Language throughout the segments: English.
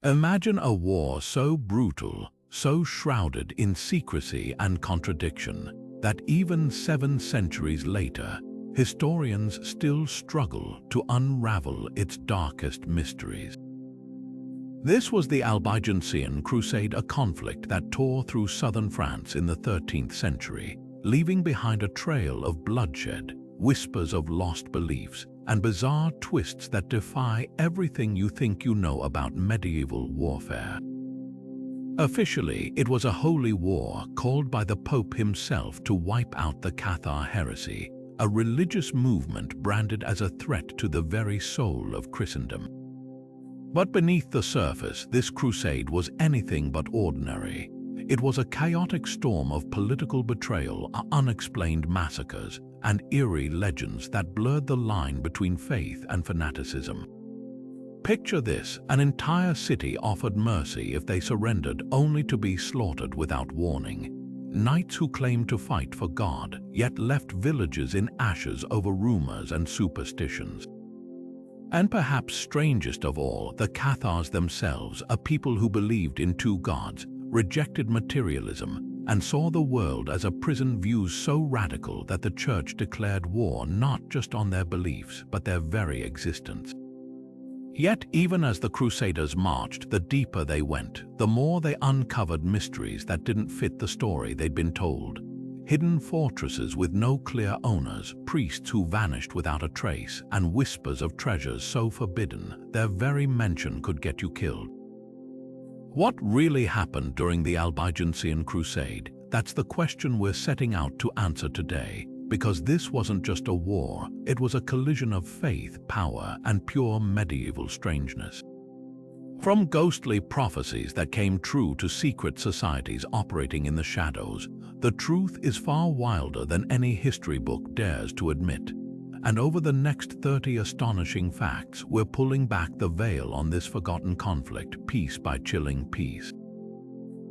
Imagine a war so brutal, so shrouded in secrecy and contradiction, that even 7 centuries later, historians still struggle to unravel its darkest mysteries. This was the Albigensian Crusade, a conflict that tore through southern France in the 13th century, leaving behind a trail of bloodshed, whispers of lost beliefs, and bizarre twists that defy everything you think you know about medieval warfare. Officially, it was a holy war called by the Pope himself to wipe out the Cathar heresy, a religious movement branded as a threat to the very soul of Christendom. But beneath the surface, this crusade was anything but ordinary. It was a chaotic storm of political betrayal, unexplained massacres, and eerie legends that blurred the line between faith and fanaticism. Picture this: an entire city offered mercy if they surrendered, only to be slaughtered without warning. Knights who claimed to fight for God, yet left villages in ashes over rumors and superstitions. And perhaps strangest of all, the Cathars themselves, a people who believed in 2 gods, rejected materialism, and saw the world as a prison, views so radical that the Church declared war not just on their beliefs, but their very existence. Yet, even as the Crusaders marched, the deeper they went, the more they uncovered mysteries that didn't fit the story they'd been told. Hidden fortresses with no clear owners, priests who vanished without a trace, and whispers of treasures so forbidden their very mention could get you killed. What really happened during the Albigensian Crusade? That's the question we're setting out to answer today, because this wasn't just a war, it was a collision of faith, power, and pure medieval strangeness. From ghostly prophecies that came true to secret societies operating in the shadows, the truth is far wilder than any history book dares to admit. And over the next 30 astonishing facts, we're pulling back the veil on this forgotten conflict, piece by chilling piece.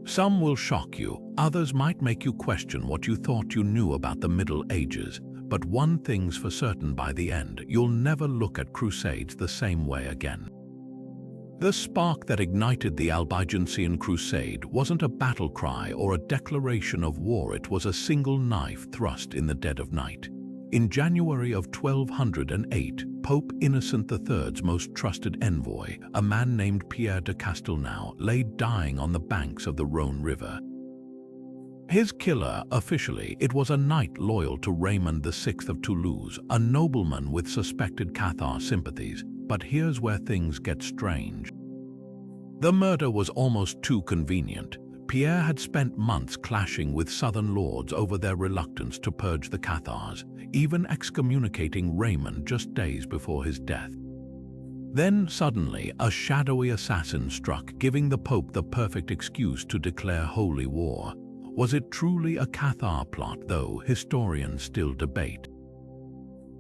Some will shock you, others might make you question what you thought you knew about the Middle Ages, but one thing's for certain: by the end, you'll never look at crusades the same way again. The spark that ignited the Albigensian Crusade wasn't a battle cry or a declaration of war, it was a single knife thrust in the dead of night. In January of 1208, Pope Innocent III's most trusted envoy, a man named Pierre de Castelnau, lay dying on the banks of the Rhône River. His killer, officially, it was a knight loyal to Raymond VI of Toulouse, a nobleman with suspected Cathar sympathies. But here's where things get strange. The murder was almost too convenient. Pierre had spent months clashing with southern lords over their reluctance to purge the Cathars, even excommunicating Raymond just days before his death. Then, suddenly, a shadowy assassin struck, giving the Pope the perfect excuse to declare holy war. Was it truly a Cathar plot, though historians still debate?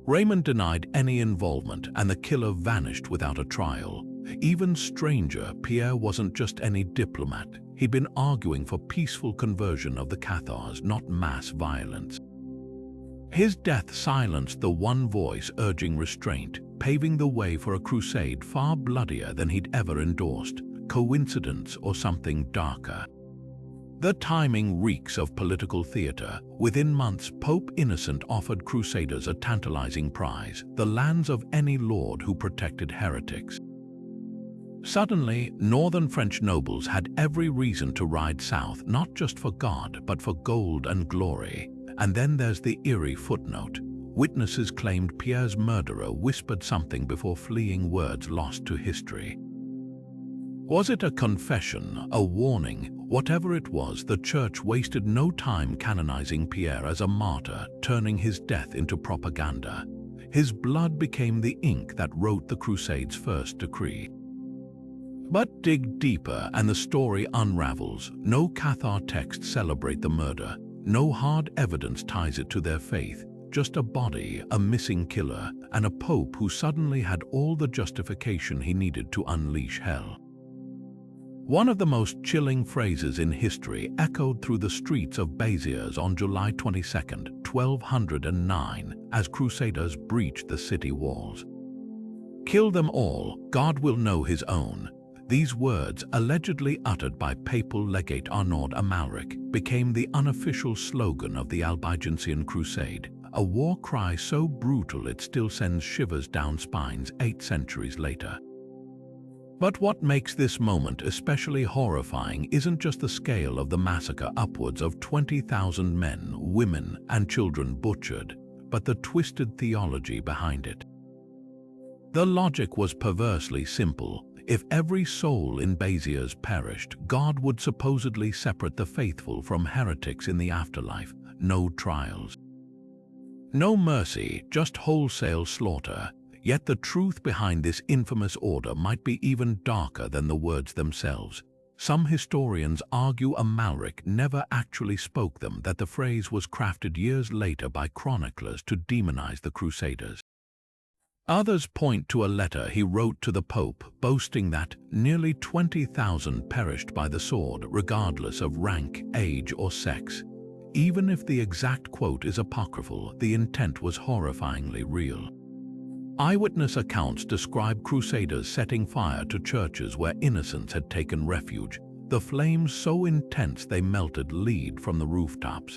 Raymond denied any involvement, and the killer vanished without a trial. Even stranger, Pierre wasn't just any diplomat. He'd been arguing for peaceful conversion of the Cathars, not mass violence. His death silenced the one voice urging restraint, paving the way for a crusade far bloodier than he'd ever endorsed. Coincidence or something darker? The timing reeks of political theater. Within months, Pope Innocent offered Crusaders a tantalizing prize: the lands of any lord who protected heretics. Suddenly, northern French nobles had every reason to ride south, not just for God, but for gold and glory. And then there's the eerie footnote. Witnesses claimed Pierre's murderer whispered something before fleeing, words lost to history. Was it a confession, a warning? Whatever it was, the Church wasted no time canonizing Pierre as a martyr, turning his death into propaganda. His blood became the ink that wrote the Crusade's first decree. But dig deeper and the story unravels. No Cathar texts celebrate the murder. No hard evidence ties it to their faith. Just a body, a missing killer, and a pope who suddenly had all the justification he needed to unleash hell. One of the most chilling phrases in history echoed through the streets of Béziers on July 22, 1209, as Crusaders breached the city walls. "Kill them all, God will know his own." These words, allegedly uttered by papal legate Arnaud Amalric, became the unofficial slogan of the Albigensian Crusade, a war cry so brutal it still sends shivers down spines 8 centuries later. But what makes this moment especially horrifying isn't just the scale of the massacre, upwards of 20,000 men, women, and children butchered, but the twisted theology behind it. The logic was perversely simple. If every soul in Béziers perished, God would supposedly separate the faithful from heretics in the afterlife. No trials, no mercy, just wholesale slaughter. Yet the truth behind this infamous order might be even darker than the words themselves. Some historians argue Amalric never actually spoke them, that the phrase was crafted years later by chroniclers to demonize the Crusaders. Others point to a letter he wrote to the Pope boasting that nearly 20,000 perished by the sword, regardless of rank, age, or sex. Even if the exact quote is apocryphal, the intent was horrifyingly real. Eyewitness accounts describe Crusaders setting fire to churches where innocents had taken refuge, the flames so intense they melted lead from the rooftops.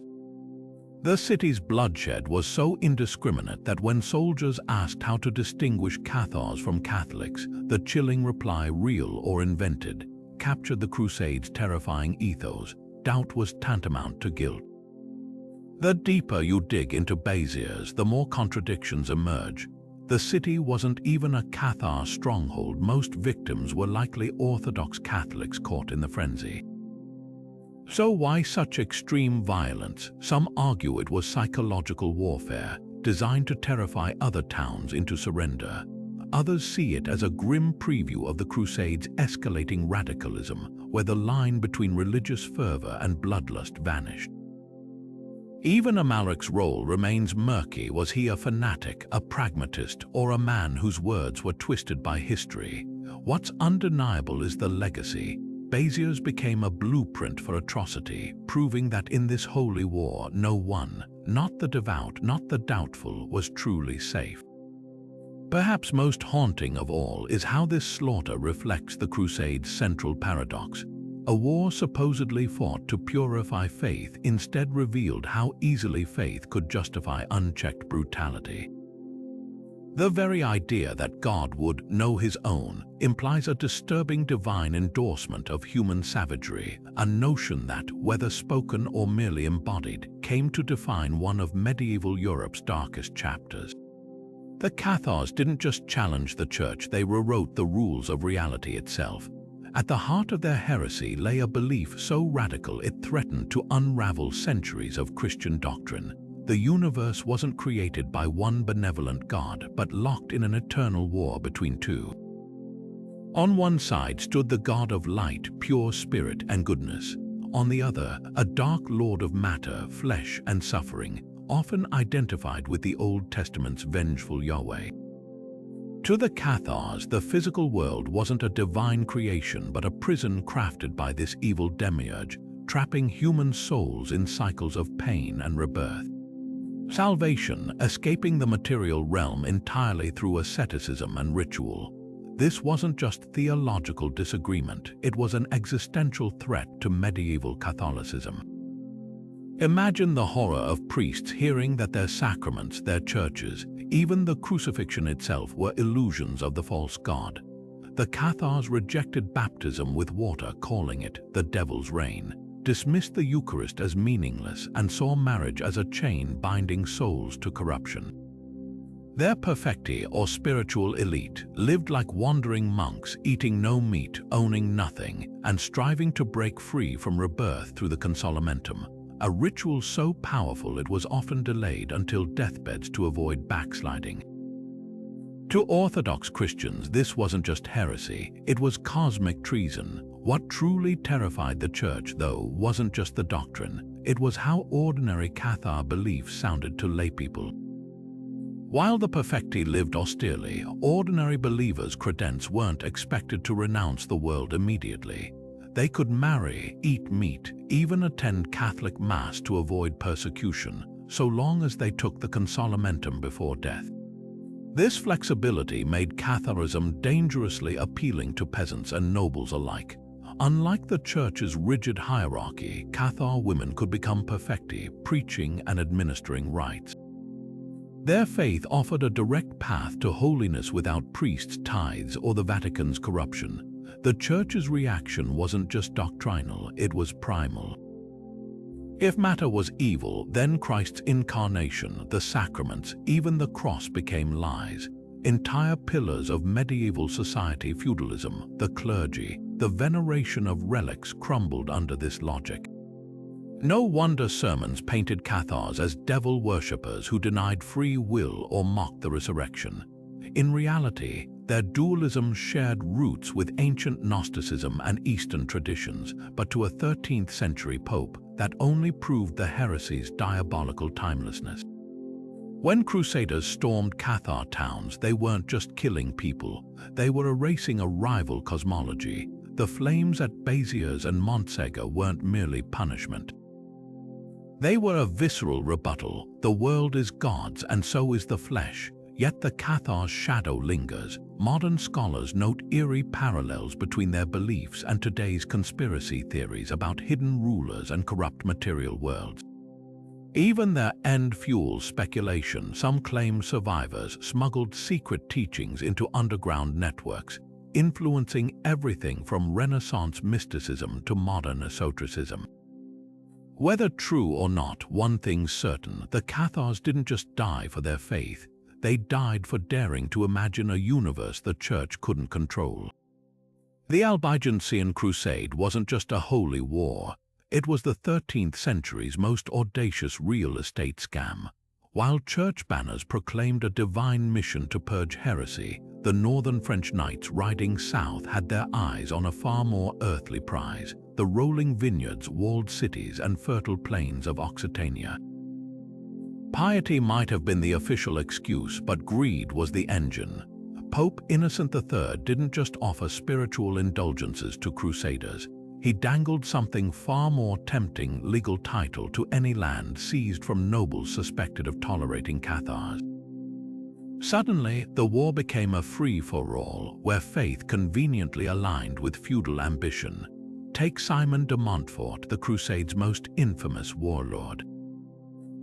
The city's bloodshed was so indiscriminate that when soldiers asked how to distinguish Cathars from Catholics, the chilling reply, real or invented, captured the Crusade's terrifying ethos. Doubt was tantamount to guilt. The deeper you dig into Béziers, the more contradictions emerge. The city wasn't even a Cathar stronghold. Most victims were likely Orthodox Catholics caught in the frenzy. So why such extreme violence? Some argue it was psychological warfare, designed to terrify other towns into surrender. Others see it as a grim preview of the Crusades' escalating radicalism, where the line between religious fervor and bloodlust vanished. Even Amalric's role remains murky. Was he a fanatic, a pragmatist, or a man whose words were twisted by history? What's undeniable is the legacy. Béziers became a blueprint for atrocity, proving that in this holy war, no one, not the devout, not the doubtful, was truly safe. Perhaps most haunting of all is how this slaughter reflects the Crusade's central paradox. A war supposedly fought to purify faith instead revealed how easily faith could justify unchecked brutality. The very idea that God would know his own implies a disturbing divine endorsement of human savagery, a notion that, whether spoken or merely embodied, came to define one of medieval Europe's darkest chapters. The Cathars didn't just challenge the church, they rewrote the rules of reality itself. At the heart of their heresy lay a belief so radical it threatened to unravel centuries of Christian doctrine. The universe wasn't created by one benevolent God, but locked in an eternal war between two. On one side stood the God of light, pure spirit and goodness. On the other, a dark lord of matter, flesh and suffering, often identified with the Old Testament's vengeful Yahweh. To the Cathars, the physical world wasn't a divine creation but a prison crafted by this evil demiurge, trapping human souls in cycles of pain and rebirth. Salvation, escaping the material realm entirely through asceticism and ritual. This wasn't just theological disagreement, it was an existential threat to medieval Catholicism. Imagine the horror of priests hearing that their sacraments, their churches, even the crucifixion itself were illusions of the false god. The Cathars rejected baptism with water, calling it the devil's rain, dismissed the Eucharist as meaningless, and saw marriage as a chain binding souls to corruption. Their perfecti, or spiritual elite, lived like wandering monks, eating no meat, owning nothing, and striving to break free from rebirth through the consolamentum, a ritual so powerful it was often delayed until deathbeds to avoid backsliding. To Orthodox Christians, this wasn't just heresy, it was cosmic treason. What truly terrified the Church, though, wasn't just the doctrine, it was how ordinary Cathar beliefs sounded to laypeople. While the perfecti lived austerely, ordinary believers' credents weren't expected to renounce the world immediately. They could marry, eat meat, even attend Catholic Mass to avoid persecution, so long as they took the consolamentum before death. This flexibility made Catharism dangerously appealing to peasants and nobles alike. Unlike the church's rigid hierarchy, Cathar women could become perfecti, preaching and administering rites. Their faith offered a direct path to holiness without priests' tithes or the Vatican's corruption. The church's reaction wasn't just doctrinal, it was primal. If matter was evil, then Christ's incarnation, the sacraments, even the cross became lies. Entire pillars of medieval society, feudalism, the clergy, the veneration of relics crumbled under this logic. No wonder sermons painted Cathars as devil worshippers who denied free will or mocked the resurrection. In reality, their dualism shared roots with ancient Gnosticism and Eastern traditions, but to a 13th century pope, that only proved the heresy's diabolical timelessness. When Crusaders stormed Cathar towns, they weren't just killing people, they were erasing a rival cosmology. The flames at Béziers and Montsegur weren't merely punishment. They were a visceral rebuttal. The world is God's and so is the flesh, yet the Cathar's shadow lingers. Modern scholars note eerie parallels between their beliefs and today's conspiracy theories about hidden rulers and corrupt material worlds. Even their end fuels speculation. Some claim survivors smuggled secret teachings into underground networks, influencing everything from Renaissance mysticism to modern esotericism. Whether true or not, one thing's certain: the Cathars didn't just die for their faith, they died for daring to imagine a universe the church couldn't control. The Albigensian Crusade wasn't just a holy war, it was the 13th century's most audacious real estate scam. While church banners proclaimed a divine mission to purge heresy, the northern French knights riding south had their eyes on a far more earthly prize: the rolling vineyards, walled cities, and fertile plains of Occitania. Piety might have been the official excuse, but greed was the engine. Pope Innocent III didn't just offer spiritual indulgences to crusaders. He dangled something far more tempting: legal title to any land seized from nobles suspected of tolerating Cathars. Suddenly, the war became a free-for-all, where faith conveniently aligned with feudal ambition. Take Simon de Montfort, the Crusade's most infamous warlord.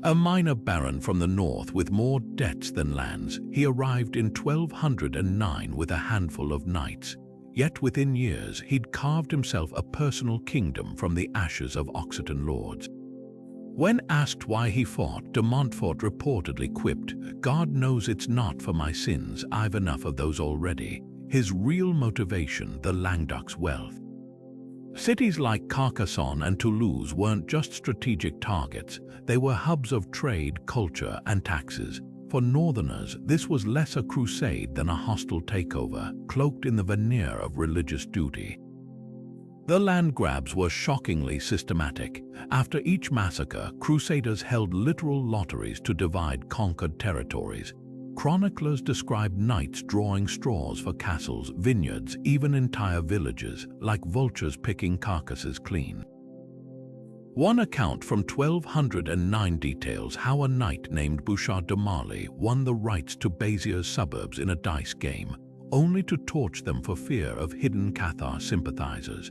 A minor baron from the north with more debts than lands, he arrived in 1209 with a handful of knights. Yet within years, he'd carved himself a personal kingdom from the ashes of Occitan lords. When asked why he fought, de Montfort reportedly quipped, "God knows it's not for my sins, I've enough of those already." His real motivation, the Languedoc's wealth. Cities like Carcassonne and Toulouse weren't just strategic targets, they were hubs of trade, culture, and taxes. For northerners, this was less a crusade than a hostile takeover, cloaked in the veneer of religious duty. The land grabs were shockingly systematic. After each massacre, crusaders held literal lotteries to divide conquered territories. Chroniclers describe knights drawing straws for castles, vineyards, even entire villages, like vultures picking carcasses clean. One account from 1209 details how a knight named Bouchard de Marly won the rights to Béziers suburbs in a dice game, only to torch them for fear of hidden Cathar sympathizers.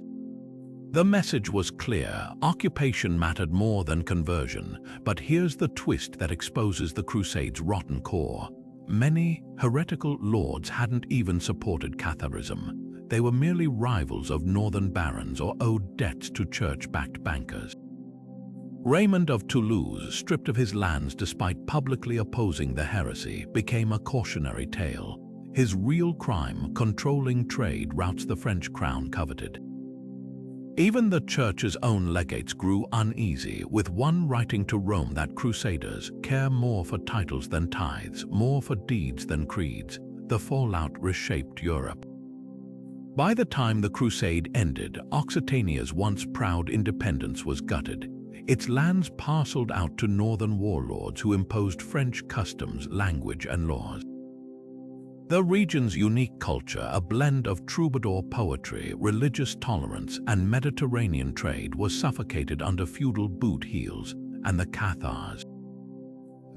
The message was clear: occupation mattered more than conversion. But here's the twist that exposes the Crusade's rotten core. Many heretical lords hadn't even supported Catharism. They were merely rivals of northern barons or owed debts to church-backed bankers. Raymond of Toulouse, stripped of his lands despite publicly opposing the heresy, became a cautionary tale. His real crime, controlling trade routes the French crown coveted. Even the church's own legates grew uneasy, with one writing to Rome that crusaders care more for titles than tithes, more for deeds than creeds. The fallout reshaped Europe. By the time the crusade ended, Occitania's once proud independence was gutted. Its lands parceled out to northern warlords who imposed French customs, language, and laws. The region's unique culture, a blend of troubadour poetry, religious tolerance, and Mediterranean trade, was suffocated under feudal boot heels and the Cathars.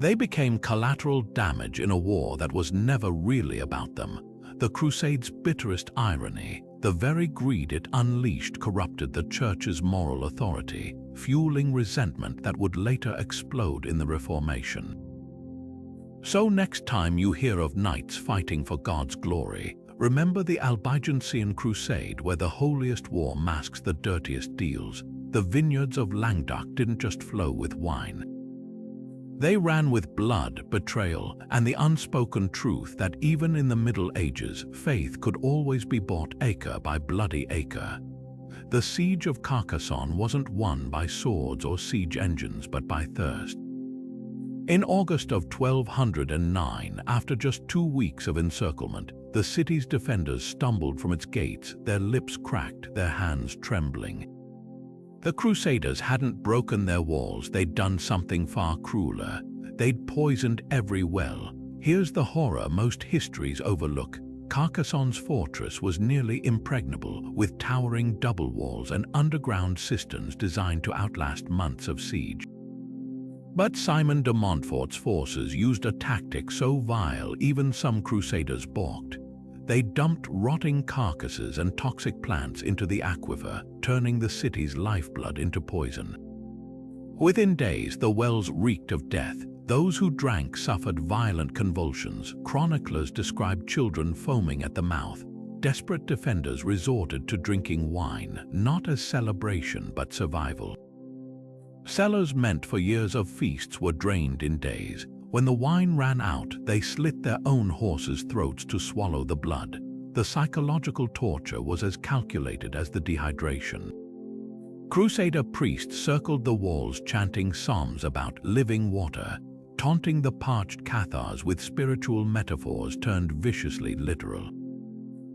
They became collateral damage in a war that was never really about them. The Crusade's bitterest irony, the very greed it unleashed, corrupted the Church's moral authority, fueling resentment that would later explode in the Reformation. So next time you hear of knights fighting for God's glory, remember the Albigensian Crusade, where the holiest war masks the dirtiest deals. The vineyards of Languedoc didn't just flow with wine. They ran with blood, betrayal, and the unspoken truth that even in the Middle Ages, faith could always be bought acre by bloody acre. The siege of Carcassonne wasn't won by swords or siege engines, but by thirst. In August of 1209, after just 2 weeks of encirclement, the city's defenders stumbled from its gates, their lips cracked, their hands trembling. The Crusaders hadn't broken their walls, they'd done something far crueler. They'd poisoned every well. Here's the horror most histories overlook. Carcassonne's fortress was nearly impregnable, with towering double walls and underground cisterns designed to outlast months of siege. But Simon de Montfort's forces used a tactic so vile even some Crusaders balked. They dumped rotting carcasses and toxic plants into the aquifer, turning the city's lifeblood into poison. Within days, the wells reeked of death. Those who drank suffered violent convulsions. Chroniclers described children foaming at the mouth. Desperate defenders resorted to drinking wine, not as celebration but survival. Cellars meant for years of feasts were drained in days. When the wine ran out, they slit their own horses' throats to swallow the blood. The psychological torture was as calculated as the dehydration. Crusader priests circled the walls chanting psalms about living water, taunting the parched Cathars with spiritual metaphors turned viciously literal.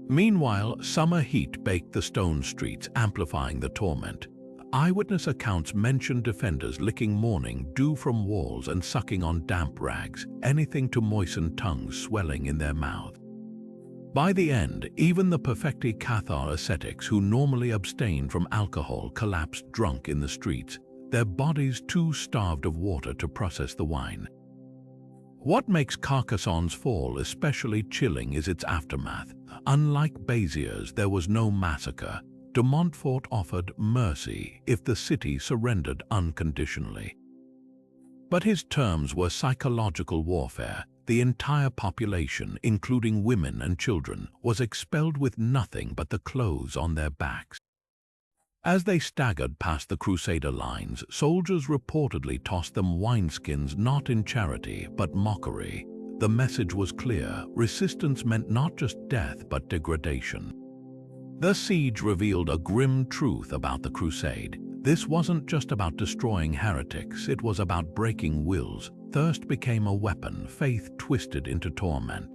Meanwhile, summer heat baked the stone streets, amplifying the torment. Eyewitness accounts mention defenders licking morning dew from walls and sucking on damp rags, anything to moisten tongues swelling in their mouth. By the end, even the perfectly Cathar ascetics who normally abstained from alcohol collapsed drunk in the streets, their bodies too starved of water to process the wine. What makes Carcassonne's fall especially chilling is its aftermath. Unlike Béziers, there was no massacre. De Montfort offered mercy if the city surrendered unconditionally. But his terms were psychological warfare. The entire population, including women and children, was expelled with nothing but the clothes on their backs. As they staggered past the Crusader lines, soldiers reportedly tossed them wineskins, not in charity but mockery. The message was clear: resistance meant not just death but degradation. The siege revealed a grim truth about the Crusade. This wasn't just about destroying heretics, it was about breaking wills. Thirst became a weapon, faith twisted into torment.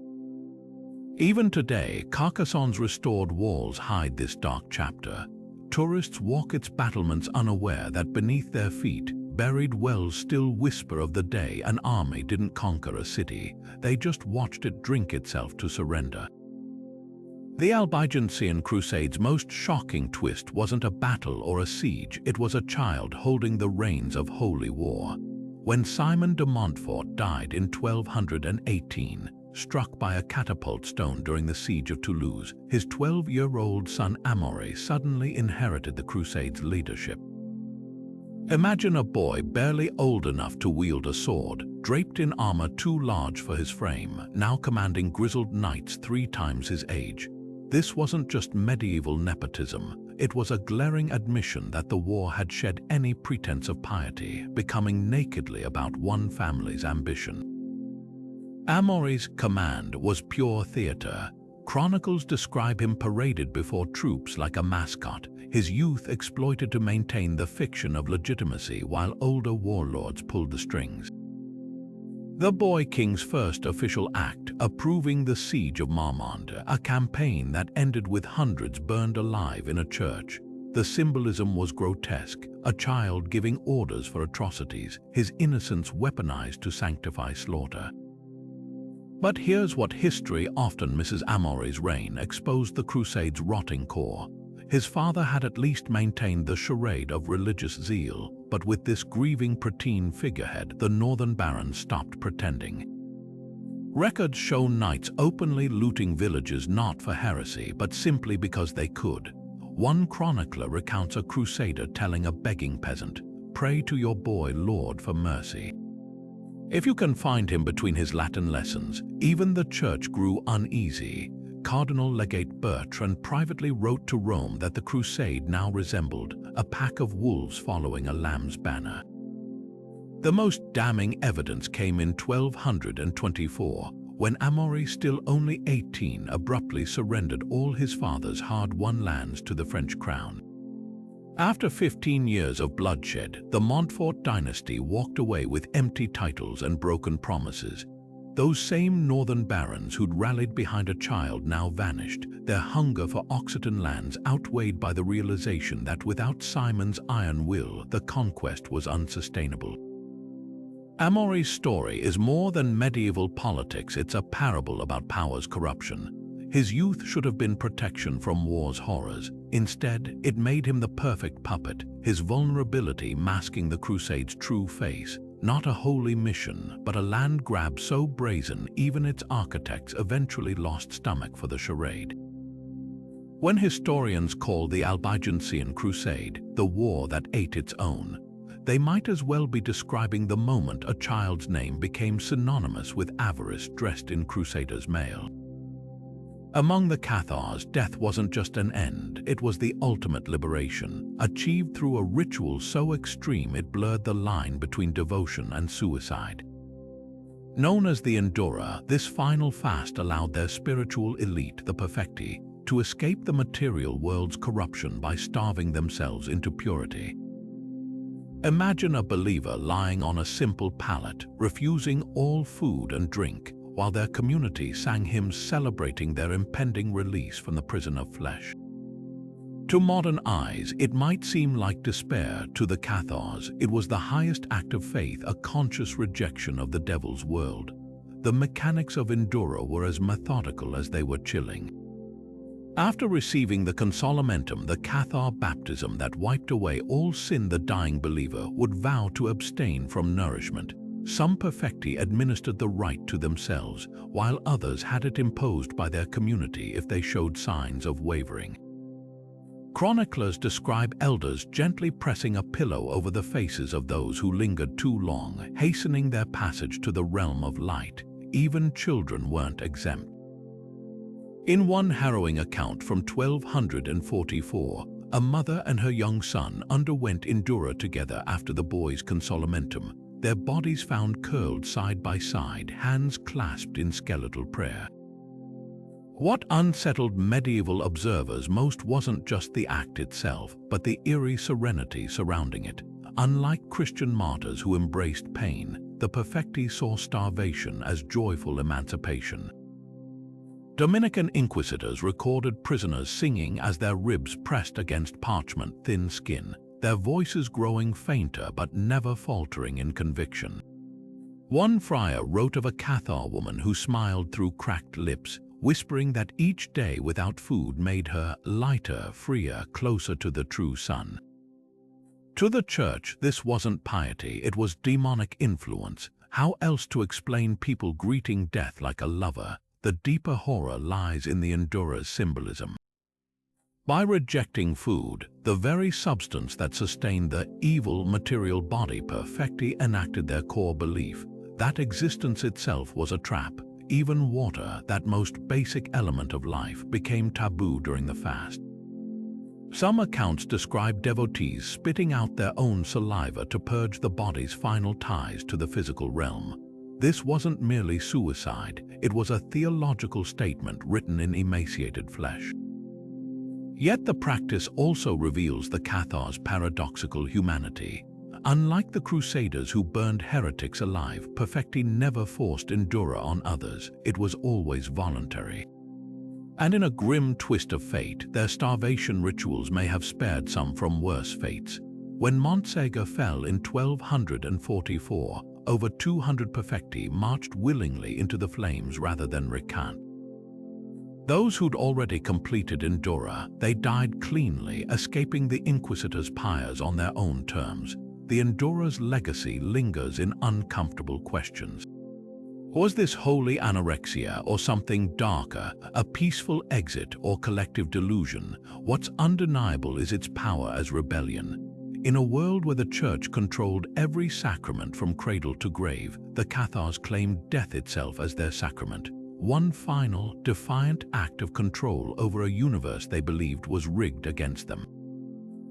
Even today, Carcassonne's restored walls hide this dark chapter. Tourists walk its battlements unaware that beneath their feet, buried wells still whisper of the day an army didn't conquer a city, they just watched it drink itself to surrender. The Albigensian Crusade's most shocking twist wasn't a battle or a siege, it was a child holding the reins of holy war. When Simon de Montfort died in 1218, struck by a catapult stone during the siege of Toulouse, his 12-year-old son Amaury suddenly inherited the Crusade's leadership. Imagine a boy barely old enough to wield a sword, draped in armor too large for his frame, now commanding grizzled knights 3 times his age. This wasn't just medieval nepotism, it was a glaring admission that the war had shed any pretense of piety, becoming nakedly about one family's ambition. Amaury's command was pure theater. Chronicles describe him paraded before troops like a mascot, his youth exploited to maintain the fiction of legitimacy while older warlords pulled the strings. The boy king's first official act, approving the siege of Marmande, a campaign that ended with hundreds burned alive in a church. The symbolism was grotesque, a child giving orders for atrocities, his innocence weaponized to sanctify slaughter. But here's what history often misses: Amaury's reign exposed the Crusade's rotting core. His father had at least maintained the charade of religious zeal, but with this grieving Pratine figurehead, the northern barons stopped pretending. Records show knights openly looting villages not for heresy, but simply because they could. One chronicler recounts a crusader telling a begging peasant, "Pray to your boy Lord for mercy." If you can find him between his Latin lessons, even the church grew uneasy. Cardinal Legate Bertrand privately wrote to Rome that the crusade now resembled a pack of wolves following a lamb's banner. The most damning evidence came in 1224, when Amaury, still only 18, abruptly surrendered all his father's hard-won lands to the French crown. After 15 years of bloodshed, the Montfort dynasty walked away with empty titles and broken promises. Those same northern barons who'd rallied behind a child now vanished, their hunger for Occitan lands outweighed by the realization that without Simon's iron will, the conquest was unsustainable. Amaury's story is more than medieval politics, it's a parable about power's corruption. His youth should have been protection from war's horrors. Instead, it made him the perfect puppet, his vulnerability masking the Crusade's true face. Not a holy mission, but a land grab so brazen even its architects eventually lost stomach for the charade. When historians call the Albigensian Crusade the war that ate its own, they might as well be describing the moment a child's name became synonymous with avarice dressed in crusader's mail. Among the Cathars, death wasn't just an end, it was the ultimate liberation, achieved through a ritual so extreme it blurred the line between devotion and suicide. Known as the Endura, this final fast allowed their spiritual elite, the Perfecti, to escape the material world's corruption by starving themselves into purity. Imagine a believer lying on a simple pallet, refusing all food and drink, while their community sang hymns celebrating their impending release from the prison of flesh. To modern eyes, it might seem like despair. To the Cathars, it was the highest act of faith, a conscious rejection of the devil's world. The mechanics of Endura were as methodical as they were chilling. After receiving the consolamentum, the Cathar baptism that wiped away all sin, the dying believer would vow to abstain from nourishment. Some Perfecti administered the rite to themselves, while others had it imposed by their community if they showed signs of wavering. Chroniclers describe elders gently pressing a pillow over the faces of those who lingered too long, hastening their passage to the realm of light. Even children weren't exempt. In one harrowing account from 1244, a mother and her young son underwent Endura together after the boy's consolamentum, their bodies found curled side by side, hands clasped in skeletal prayer. What unsettled medieval observers most wasn't just the act itself, but the eerie serenity surrounding it. Unlike Christian martyrs who embraced pain, the Perfecti saw starvation as joyful emancipation. Dominican inquisitors recorded prisoners singing as their ribs pressed against parchment-thin skin, their voices growing fainter but never faltering in conviction. One friar wrote of a Cathar woman who smiled through cracked lips, whispering that each day without food made her lighter, freer, closer to the true sun. To the church, this wasn't piety, it was demonic influence. How else to explain people greeting death like a lover? The deeper horror lies in the Endura's symbolism. By rejecting food, the very substance that sustained the evil material body, Perfecti enacted their core belief that existence itself was a trap. Even water, that most basic element of life, became taboo during the fast. Some accounts describe devotees spitting out their own saliva to purge the body's final ties to the physical realm. This wasn't merely suicide, it was a theological statement written in emaciated flesh. Yet the practice also reveals the Cathars' paradoxical humanity. Unlike the Crusaders who burned heretics alive, Perfecti never forced Endura on others, it was always voluntary. And in a grim twist of fate, their starvation rituals may have spared some from worse fates. When Montsegur fell in 1244, over 200 Perfecti marched willingly into the flames rather than recant. Those who'd already completed Endura, they died cleanly, escaping the Inquisitors' pyres on their own terms. The Endura's legacy lingers in uncomfortable questions. Was this holy anorexia or something darker, a peaceful exit or collective delusion? What's undeniable is its power as rebellion. In a world where the Church controlled every sacrament from cradle to grave, the Cathars claimed death itself as their sacrament. One final, defiant act of control over a universe they believed was rigged against them.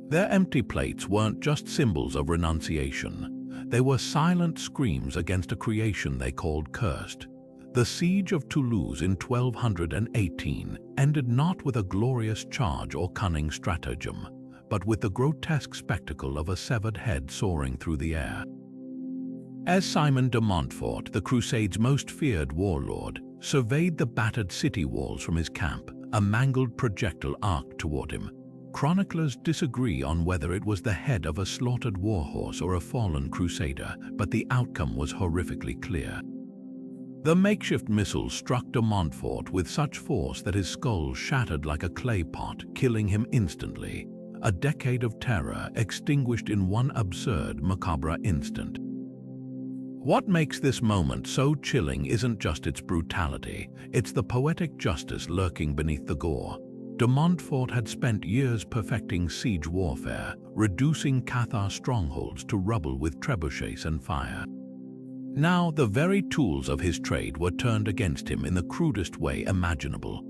Their empty plates weren't just symbols of renunciation. They were silent screams against a creation they called cursed. The siege of Toulouse in 1218 ended not with a glorious charge or cunning stratagem, but with the grotesque spectacle of a severed head soaring through the air. As Simon de Montfort, the Crusade's most feared warlord, surveyed the battered city walls from his camp, a mangled projectile arced toward him. Chroniclers disagree on whether it was the head of a slaughtered warhorse or a fallen crusader, but the outcome was horrifically clear. The makeshift missile struck de Montfort with such force that his skull shattered like a clay pot, killing him instantly. A decade of terror extinguished in one absurd, macabre instant. What makes this moment so chilling isn't just its brutality, it's the poetic justice lurking beneath the gore. De Montfort had spent years perfecting siege warfare, reducing Cathar strongholds to rubble with trebuchets and fire. Now, the very tools of his trade were turned against him in the crudest way imaginable.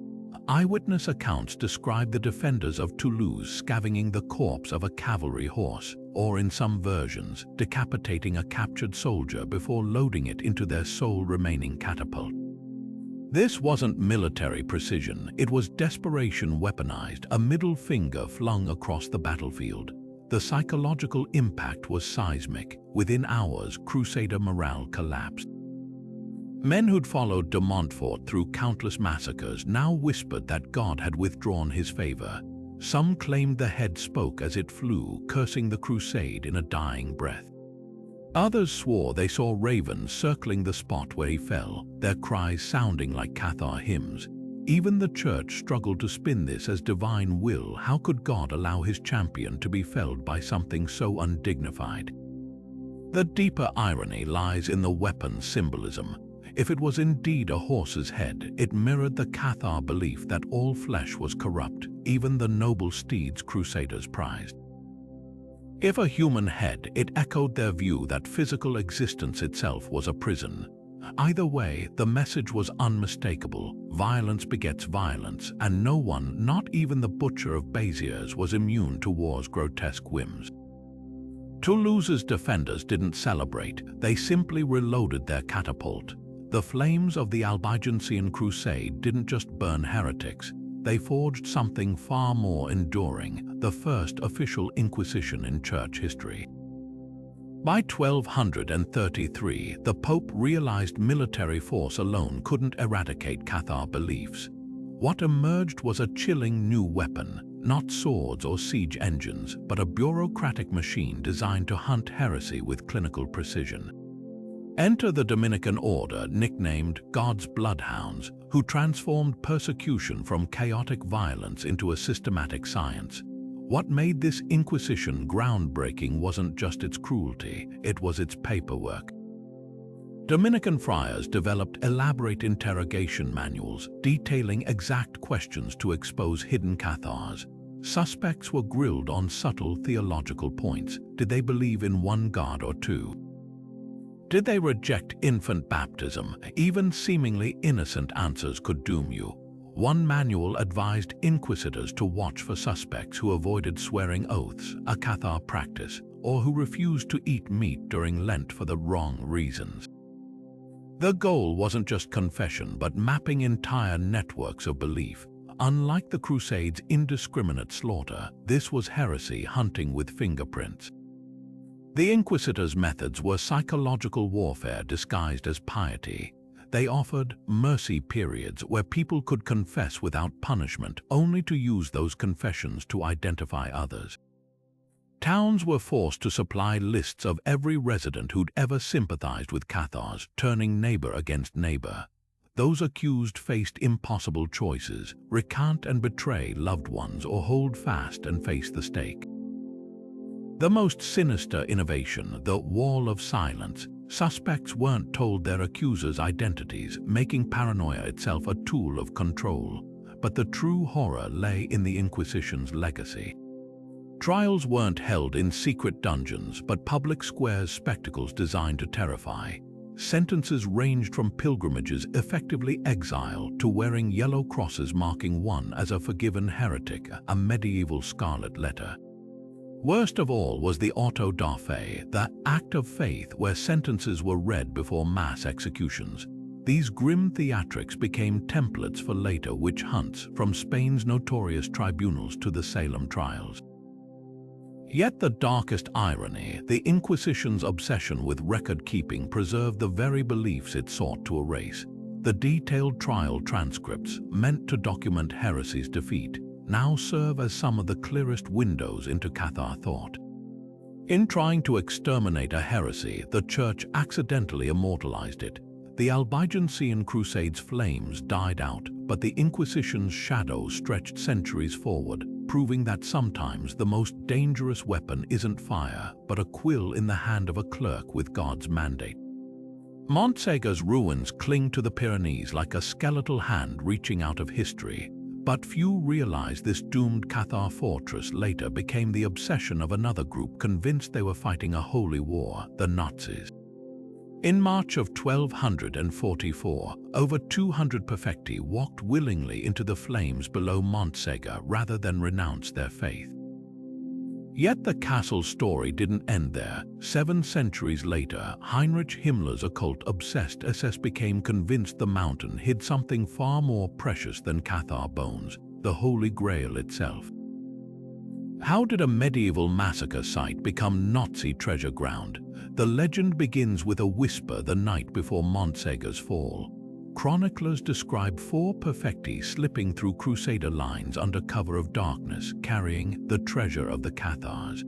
Eyewitness accounts describe the defenders of Toulouse scavenging the corpse of a cavalry horse, or in some versions, decapitating a captured soldier before loading it into their sole remaining catapult. This wasn't military precision, it was desperation weaponized, a middle finger flung across the battlefield. The psychological impact was seismic. Within hours, Crusader morale collapsed. Men who'd followed de Montfort through countless massacres now whispered that God had withdrawn his favor. Some claimed the head spoke as it flew, cursing the crusade in a dying breath. Others swore they saw ravens circling the spot where he fell, their cries sounding like Cathar hymns. Even the Church struggled to spin this as divine will. How could God allow his champion to be felled by something so undignified? The deeper irony lies in the weapon's symbolism. If it was indeed a horse's head, it mirrored the Cathar belief that all flesh was corrupt, even the noble steeds Crusaders prized. If a human head, it echoed their view that physical existence itself was a prison. Either way, the message was unmistakable. Violence begets violence, and no one, not even the butcher of Béziers, was immune to war's grotesque whims. Toulouse's defenders didn't celebrate, they simply reloaded their catapult. The flames of the Albigensian Crusade didn't just burn heretics, they forged something far more enduring, the first official Inquisition in church history. By 1233, the Pope realized military force alone couldn't eradicate Cathar beliefs. What emerged was a chilling new weapon, not swords or siege engines, but a bureaucratic machine designed to hunt heresy with clinical precision. Enter the Dominican order, nicknamed God's Bloodhounds, who transformed persecution from chaotic violence into a systematic science. What made this Inquisition groundbreaking wasn't just its cruelty, it was its paperwork. Dominican friars developed elaborate interrogation manuals detailing exact questions to expose hidden Cathars. Suspects were grilled on subtle theological points. Did they believe in one God or two? Did they reject infant baptism? Even seemingly innocent answers could doom you. One manual advised inquisitors to watch for suspects who avoided swearing oaths, a Cathar practice, or who refused to eat meat during Lent for the wrong reasons. The goal wasn't just confession, but mapping entire networks of belief. Unlike the Crusade's indiscriminate slaughter, this was heresy hunting with fingerprints. The Inquisitors' methods were psychological warfare disguised as piety. They offered mercy periods where people could confess without punishment, only to use those confessions to identify others. Towns were forced to supply lists of every resident who'd ever sympathized with Cathars, turning neighbor against neighbor. those accused faced impossible choices: recant and betray loved ones, or hold fast and face the stake. The most sinister innovation, the wall of silence. Suspects weren't told their accusers' identities, making paranoia itself a tool of control. But the true horror lay in the Inquisition's legacy. Trials weren't held in secret dungeons, but public squares, spectacles designed to terrify. Sentences ranged from pilgrimages, effectively exile, to wearing yellow crosses marking one as a forgiven heretic, a medieval scarlet letter. Worst of all was the auto da fe, the act of faith where sentences were read before mass executions. These grim theatrics became templates for later witch hunts, from Spain's notorious tribunals to the Salem trials. Yet the darkest irony, the Inquisition's obsession with record-keeping preserved the very beliefs it sought to erase. The detailed trial transcripts, meant to document heresy's defeat, now serve as some of the clearest windows into Cathar thought. In trying to exterminate a heresy, the Church accidentally immortalized it. The Albigensian Crusade's flames died out, but the Inquisition's shadow stretched centuries forward, proving that sometimes the most dangerous weapon isn't fire, but a quill in the hand of a clerk with God's mandate. Montsegur's ruins cling to the Pyrenees like a skeletal hand reaching out of history, but few realize this doomed Cathar fortress later became the obsession of another group convinced they were fighting a holy war, the Nazis. In March of 1244, over 200 perfecti walked willingly into the flames below Montsegur rather than renounce their faith. Yet the castle's story didn't end there. 7 centuries later, Heinrich Himmler's occult-obsessed SS became convinced the mountain hid something far more precious than Cathar bones, the Holy Grail itself. How did a medieval massacre site become Nazi treasure ground? The legend begins with a whisper the night before Montsegur's fall. Chroniclers describe 4 perfecti slipping through Crusader lines under cover of darkness, carrying the treasure of the Cathars.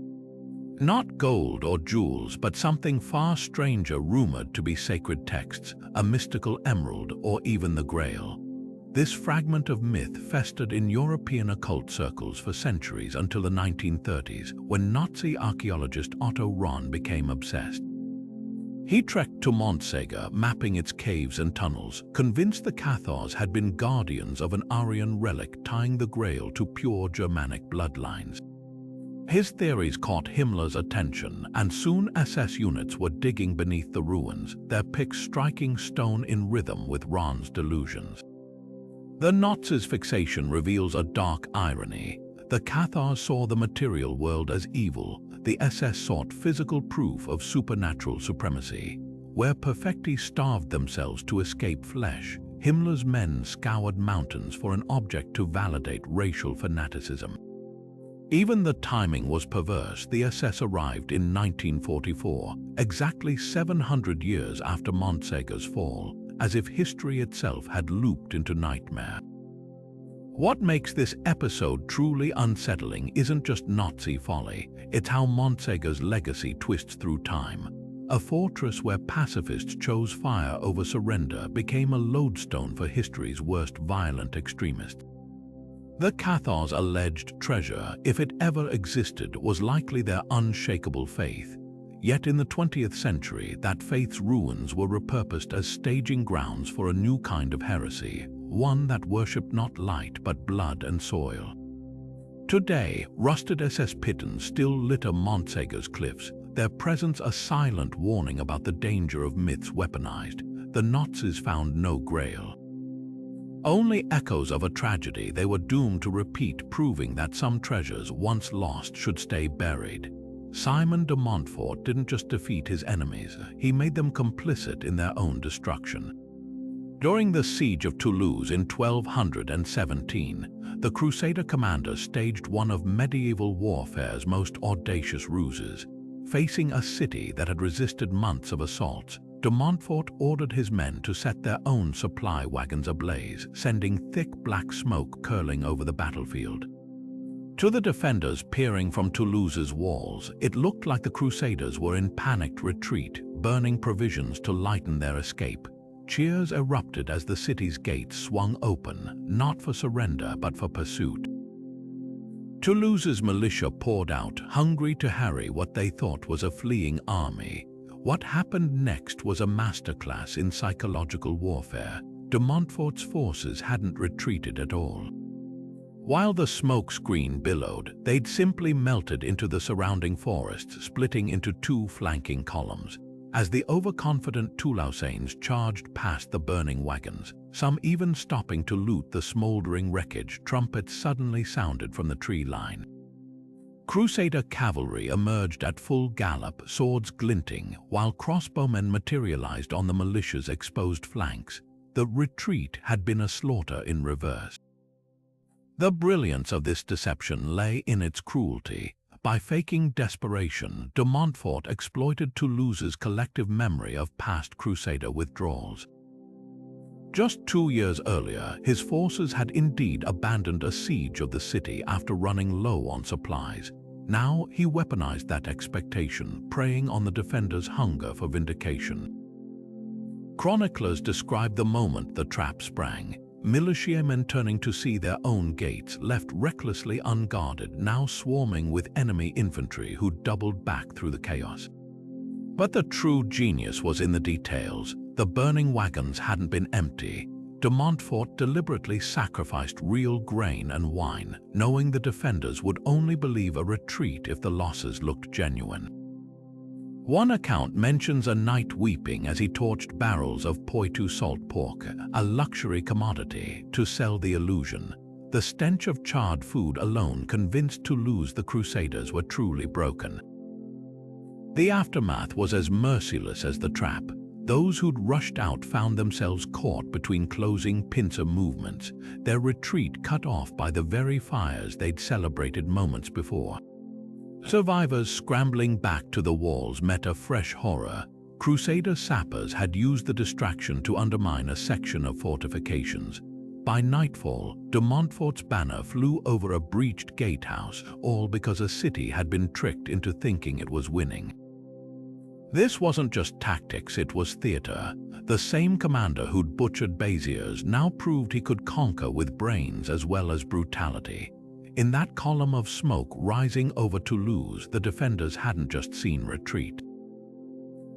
Not gold or jewels, but something far stranger rumored to be sacred texts, a mystical emerald, or even the Grail. This fragment of myth festered in European occult circles for centuries until the 1930s, when Nazi archaeologist Otto Rahn became obsessed. He trekked to Montsegur, mapping its caves and tunnels, convinced the Cathars had been guardians of an Aryan relic tying the Grail to pure Germanic bloodlines. His theories caught Himmler's attention, and soon SS units were digging beneath the ruins, their picks striking stone in rhythm with Rahn's delusions. The Nazis' fixation reveals a dark irony. The Cathars saw the material world as evil. The SS sought physical proof of supernatural supremacy. Where perfecti starved themselves to escape flesh, Himmler's men scoured mountains for an object to validate racial fanaticism. Even the timing was perverse. The SS arrived in 1944, exactly 700 years after Montsegur's fall, as if history itself had looped into nightmare. What makes this episode truly unsettling isn't just Nazi folly, it's how Montsegur's legacy twists through time. A fortress where pacifists chose fire over surrender became a lodestone for history's worst violent extremists. The Cathars' alleged treasure, if it ever existed, was likely their unshakable faith. Yet in the 20th century, that faith's ruins were repurposed as staging grounds for a new kind of heresy, one that worshipped not light but blood and soil. Today, rusted SS pitons still litter Montsegur's cliffs, their presence a silent warning about the danger of myths weaponized. The Nazis found no grail. Only echoes of a tragedy they were doomed to repeat, proving that some treasures once lost should stay buried. Simon de Montfort didn't just defeat his enemies, he made them complicit in their own destruction. During the siege of Toulouse in 1217, the Crusader commander staged one of medieval warfare's most audacious ruses. Facing a city that had resisted months of assaults, de Montfort ordered his men to set their own supply wagons ablaze, sending thick black smoke curling over the battlefield. To the defenders peering from Toulouse's walls, it looked like the Crusaders were in panicked retreat, burning provisions to lighten their escape. cheers erupted as the city's gates swung open, not for surrender but for pursuit. Toulouse's militia poured out, hungry to harry what they thought was a fleeing army. What happened next was a masterclass in psychological warfare. De Montfort's forces hadn't retreated at all. While the smoke screen billowed, they'd simply melted into the surrounding forests, splitting into two flanking columns. As the overconfident Toulousains charged past the burning wagons, some even stopping to loot the smoldering wreckage, trumpets suddenly sounded from the tree line. Crusader cavalry emerged at full gallop, swords glinting, while crossbowmen materialized on the militia's exposed flanks. The retreat had been a slaughter in reverse. The brilliance of this deception lay in its cruelty. By faking desperation, de Montfort exploited Toulouse's collective memory of past Crusader withdrawals. Just 2 years earlier, his forces had indeed abandoned a siege of the city after running low on supplies. Now he weaponized that expectation, preying on the defenders' hunger for vindication. Chroniclers describe the moment the trap sprang. Militiamen turning to see their own gates, left recklessly unguarded, now swarming with enemy infantry who doubled back through the chaos. But the true genius was in the details. The burning wagons hadn't been empty. De Montfort deliberately sacrificed real grain and wine, knowing the defenders would only believe a retreat if the losses looked genuine. One account mentions a knight weeping as he torched barrels of Poitou salt pork, a luxury commodity, to sell the illusion. The stench of charred food alone convinced Toulouse the Crusaders were truly broken. The aftermath was as merciless as the trap. Those who'd rushed out found themselves caught between closing pincer movements, their retreat cut off by the very fires they'd celebrated moments before. Survivors scrambling back to the walls met a fresh horror. Crusader sappers had used the distraction to undermine a section of fortifications. By nightfall, de Montfort's banner flew over a breached gatehouse, all because a city had been tricked into thinking it was winning. This wasn't just tactics, it was theater. The same commander who'd butchered Béziers now proved he could conquer with brains as well as brutality. In that column of smoke rising over Toulouse, the defenders hadn't just seen retreat.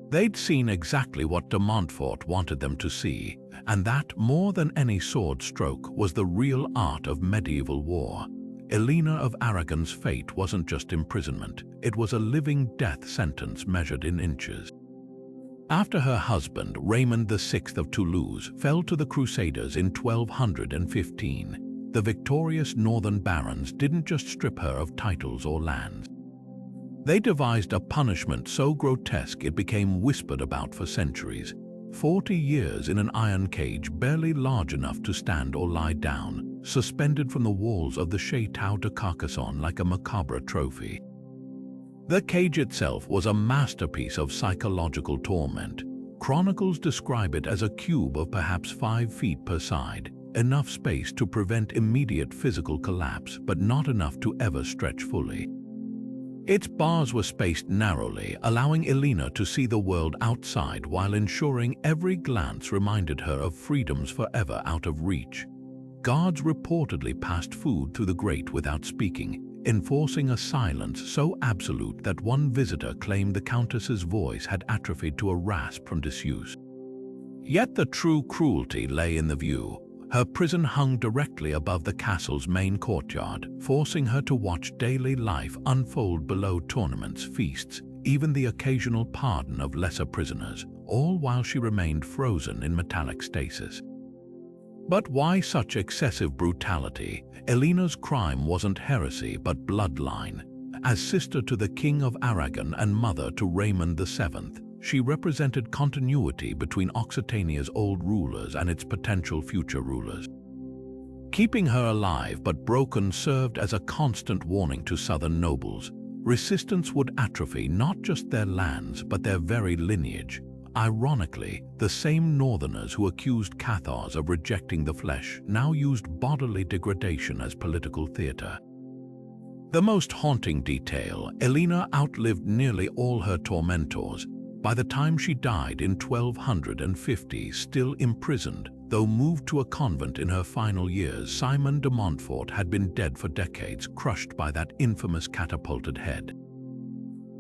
They'd seen exactly what de Montfort wanted them to see, and that, more than any sword stroke, was the real art of medieval war. Elena of Aragon's fate wasn't just imprisonment, it was a living death sentence measured in inches. After her husband, Raymond VI of Toulouse, fell to the Crusaders in 1215, the victorious northern barons didn't just strip her of titles or lands. They devised a punishment so grotesque it became whispered about for centuries. 40 years in an iron cage barely large enough to stand or lie down, suspended from the walls of the Château de Carcassonne like a macabre trophy. The cage itself was a masterpiece of psychological torment. Chronicles describe it as a cube of perhaps 5 feet per side, enough space to prevent immediate physical collapse, but not enough to ever stretch fully. Its bars were spaced narrowly, allowing Elena to see the world outside while ensuring every glance reminded her of freedoms forever out of reach. Guards reportedly passed food through the grate without speaking, enforcing a silence so absolute that one visitor claimed the Countess's voice had atrophied to a rasp from disuse. Yet the true cruelty lay in the view. Her prison hung directly above the castle's main courtyard, forcing her to watch daily life unfold below tournaments, feasts, even the occasional pardon of lesser prisoners, all while she remained frozen in metallic stasis. But why such excessive brutality? Elena's crime wasn't heresy but bloodline. As sister to the King of Aragon and mother to Raymond VII, she represented continuity between Occitania's old rulers and its potential future rulers. Keeping her alive but broken served as a constant warning to southern nobles. Resistance would atrophy not just their lands but their very lineage. Ironically, the same northerners who accused Cathars of rejecting the flesh now used bodily degradation as political theater. The most haunting detail, Elena outlived nearly all her tormentors. By the time she died in 1250, still imprisoned, though moved to a convent in her final years, Simon de Montfort had been dead for decades, crushed by that infamous catapulted head.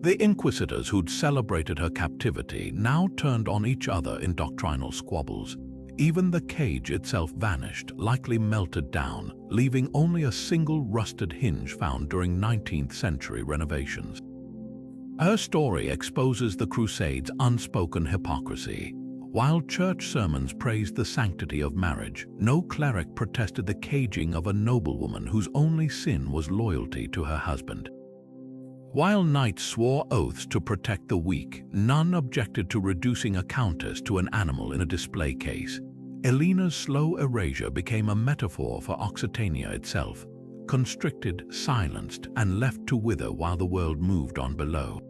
The inquisitors who'd celebrated her captivity now turned on each other in doctrinal squabbles. Even the cage itself vanished, likely melted down, leaving only a single rusted hinge found during 19th century renovations. Her story exposes the Crusade's unspoken hypocrisy. While church sermons praised the sanctity of marriage, no cleric protested the caging of a noblewoman whose only sin was loyalty to her husband. While knights swore oaths to protect the weak, none objected to reducing a countess to an animal in a display case. Elena's slow erasure became a metaphor for Occitania itself, constricted, silenced, and left to wither while the world moved on below.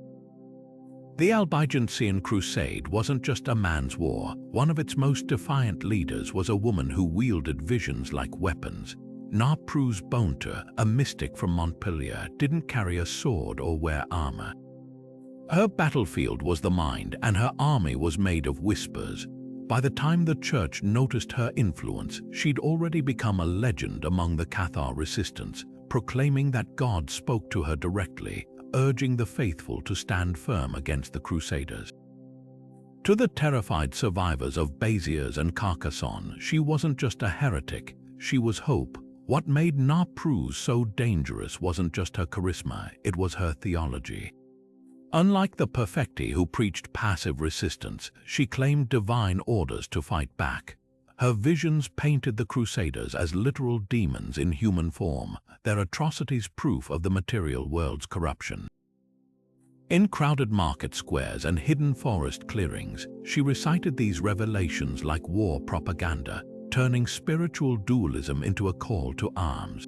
The Albigensian Crusade wasn't just a man's war. One of its most defiant leaders was a woman who wielded visions like weapons. Napru's Bonter, a mystic from Montpellier, didn't carry a sword or wear armor. Her battlefield was the mind, and her army was made of whispers. By the time the church noticed her influence, she'd already become a legend among the Cathar resistance, proclaiming that God spoke to her directly, urging the faithful to stand firm against the Crusaders. To the terrified survivors of Béziers and Carcassonne, she wasn't just a heretic, she was hope. What made Napru so dangerous wasn't just her charisma, it was her theology. Unlike the perfecti who preached passive resistance, she claimed divine orders to fight back. Her visions painted the Crusaders as literal demons in human form, their atrocities proof of the material world's corruption. In crowded market squares and hidden forest clearings, she recited these revelations like war propaganda, turning spiritual dualism into a call to arms.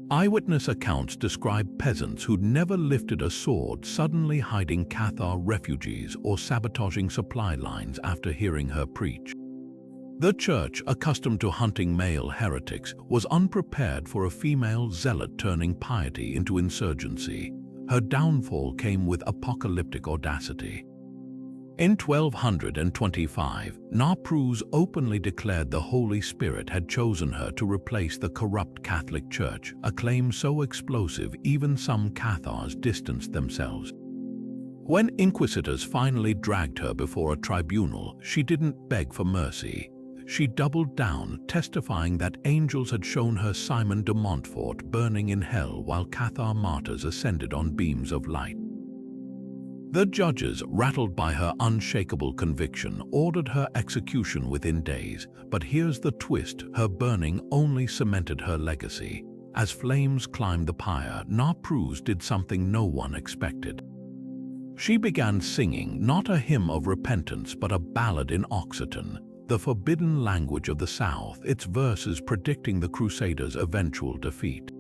Eyewitness accounts describe peasants who'd never lifted a sword suddenly hiding Cathar refugees or sabotaging supply lines after hearing her preach. The church, accustomed to hunting male heretics, was unprepared for a female zealot turning piety into insurgency. Her downfall came with apocalyptic audacity. In 1225, Napru openly declared the Holy Spirit had chosen her to replace the corrupt Catholic Church, a claim so explosive even some Cathars distanced themselves. When inquisitors finally dragged her before a tribunal, she didn't beg for mercy. She doubled down, testifying that angels had shown her Simon de Montfort burning in hell while Cathar martyrs ascended on beams of light. The judges, rattled by her unshakable conviction, ordered her execution within days. But here's the twist, her burning only cemented her legacy. As flames climbed the pyre, Napru did something no one expected. She began singing not a hymn of repentance but a ballad in Occitan, the forbidden language of the South, its verses predicting the Crusaders' eventual defeat.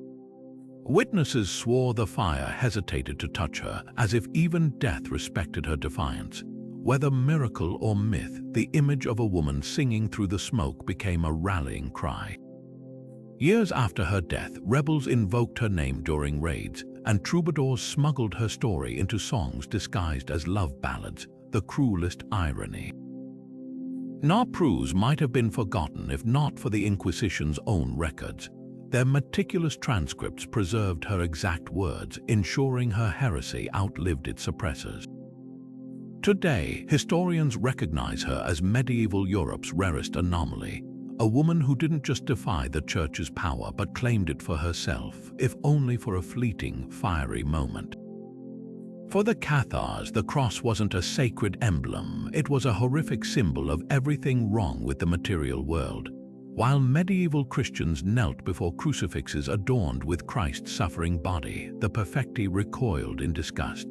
Witnesses swore the fire hesitated to touch her, as if even death respected her defiance. Whether miracle or myth, the image of a woman singing through the smoke became a rallying cry. Years after her death, rebels invoked her name during raids, and troubadours smuggled her story into songs disguised as love ballads, the cruelest irony. Napru might have been forgotten if not for the Inquisition's own records. Their meticulous transcripts preserved her exact words, ensuring her heresy outlived its suppressors. Today, historians recognize her as medieval Europe's rarest anomaly, a woman who didn't just defy the Church's power but claimed it for herself, if only for a fleeting, fiery moment. For the Cathars, the cross wasn't a sacred emblem, it was a horrific symbol of everything wrong with the material world. While medieval Christians knelt before crucifixes adorned with Christ's suffering body, the perfecti recoiled in disgust.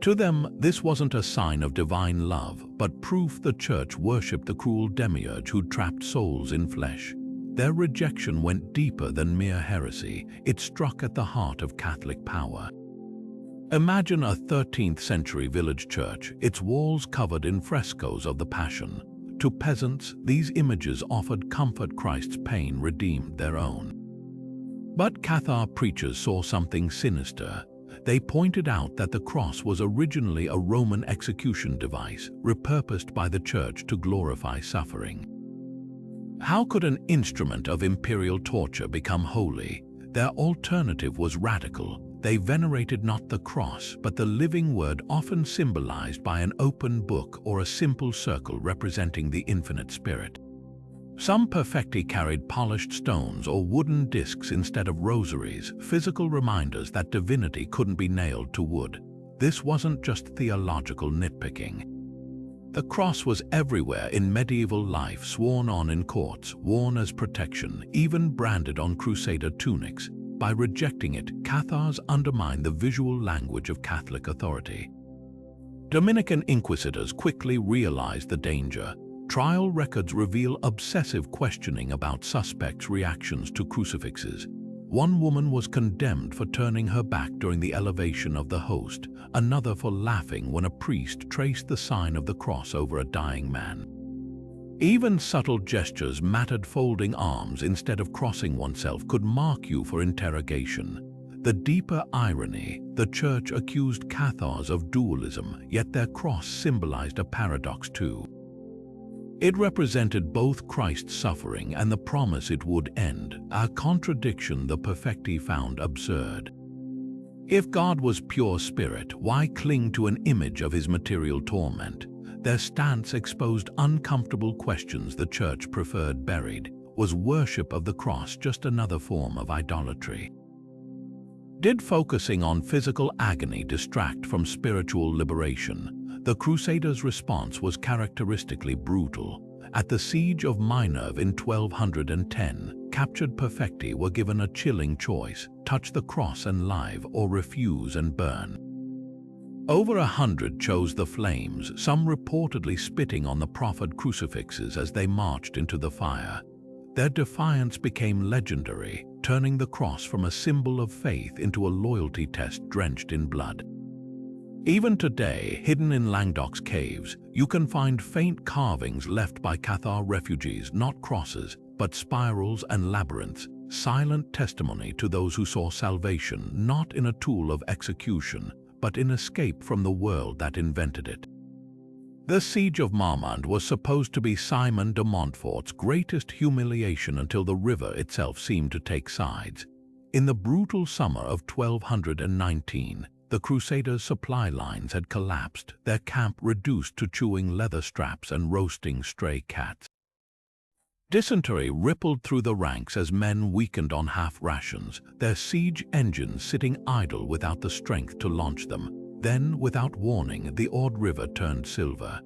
To them, this wasn't a sign of divine love, but proof the Church worshipped the cruel demiurge who trapped souls in flesh. Their rejection went deeper than mere heresy, it struck at the heart of Catholic power. Imagine a 13th century village church, its walls covered in frescoes of the Passion. To peasants, these images offered comfort. Christ's pain redeemed their own. But Cathar preachers saw something sinister. They pointed out that the cross was originally a Roman execution device, repurposed by the Church to glorify suffering. How could an instrument of imperial torture become holy? Their alternative was radical. They venerated not the cross, but the living word, often symbolized by an open book or a simple circle representing the infinite spirit. Some perfecti carried polished stones or wooden discs instead of rosaries, physical reminders that divinity couldn't be nailed to wood. This wasn't just theological nitpicking. The cross was everywhere in medieval life, sworn on in courts, worn as protection, even branded on Crusader tunics. By rejecting it, Cathars undermined the visual language of Catholic authority. Dominican inquisitors quickly realized the danger. Trial records reveal obsessive questioning about suspects' reactions to crucifixes. One woman was condemned for turning her back during the elevation of the host, another for laughing when a priest traced the sign of the cross over a dying man. Even subtle gestures mattered. Folding arms instead of crossing oneself could mark you for interrogation. The deeper irony, the Church accused Cathars of dualism, yet their cross symbolized a paradox too. It represented both Christ's suffering and the promise it would end, a contradiction the perfecti found absurd. If God was pure spirit, why cling to an image of his material torment? Their stance exposed uncomfortable questions the Church preferred buried. Was worship of the cross just another form of idolatry? Did focusing on physical agony distract from spiritual liberation? The Crusaders' response was characteristically brutal. At the siege of Minerve in 1210, captured perfecti were given a chilling choice: touch the cross and live, or refuse and burn. Over 100 chose the flames, some reportedly spitting on the proffered crucifixes as they marched into the fire. Their defiance became legendary, turning the cross from a symbol of faith into a loyalty test drenched in blood. Even today, hidden in Languedoc's caves, you can find faint carvings left by Cathar refugees, not crosses, but spirals and labyrinths, silent testimony to those who saw salvation not in a tool of execution, but in escape from the world that invented it. The siege of Marmande was supposed to be Simon de Montfort's greatest humiliation until the river itself seemed to take sides. In the brutal summer of 1219, the Crusaders' supply lines had collapsed, their camp reduced to chewing leather straps and roasting stray cats. Dysentery rippled through the ranks as men weakened on half rations, their siege engines sitting idle without the strength to launch them. Then, without warning, the Aude River turned silver.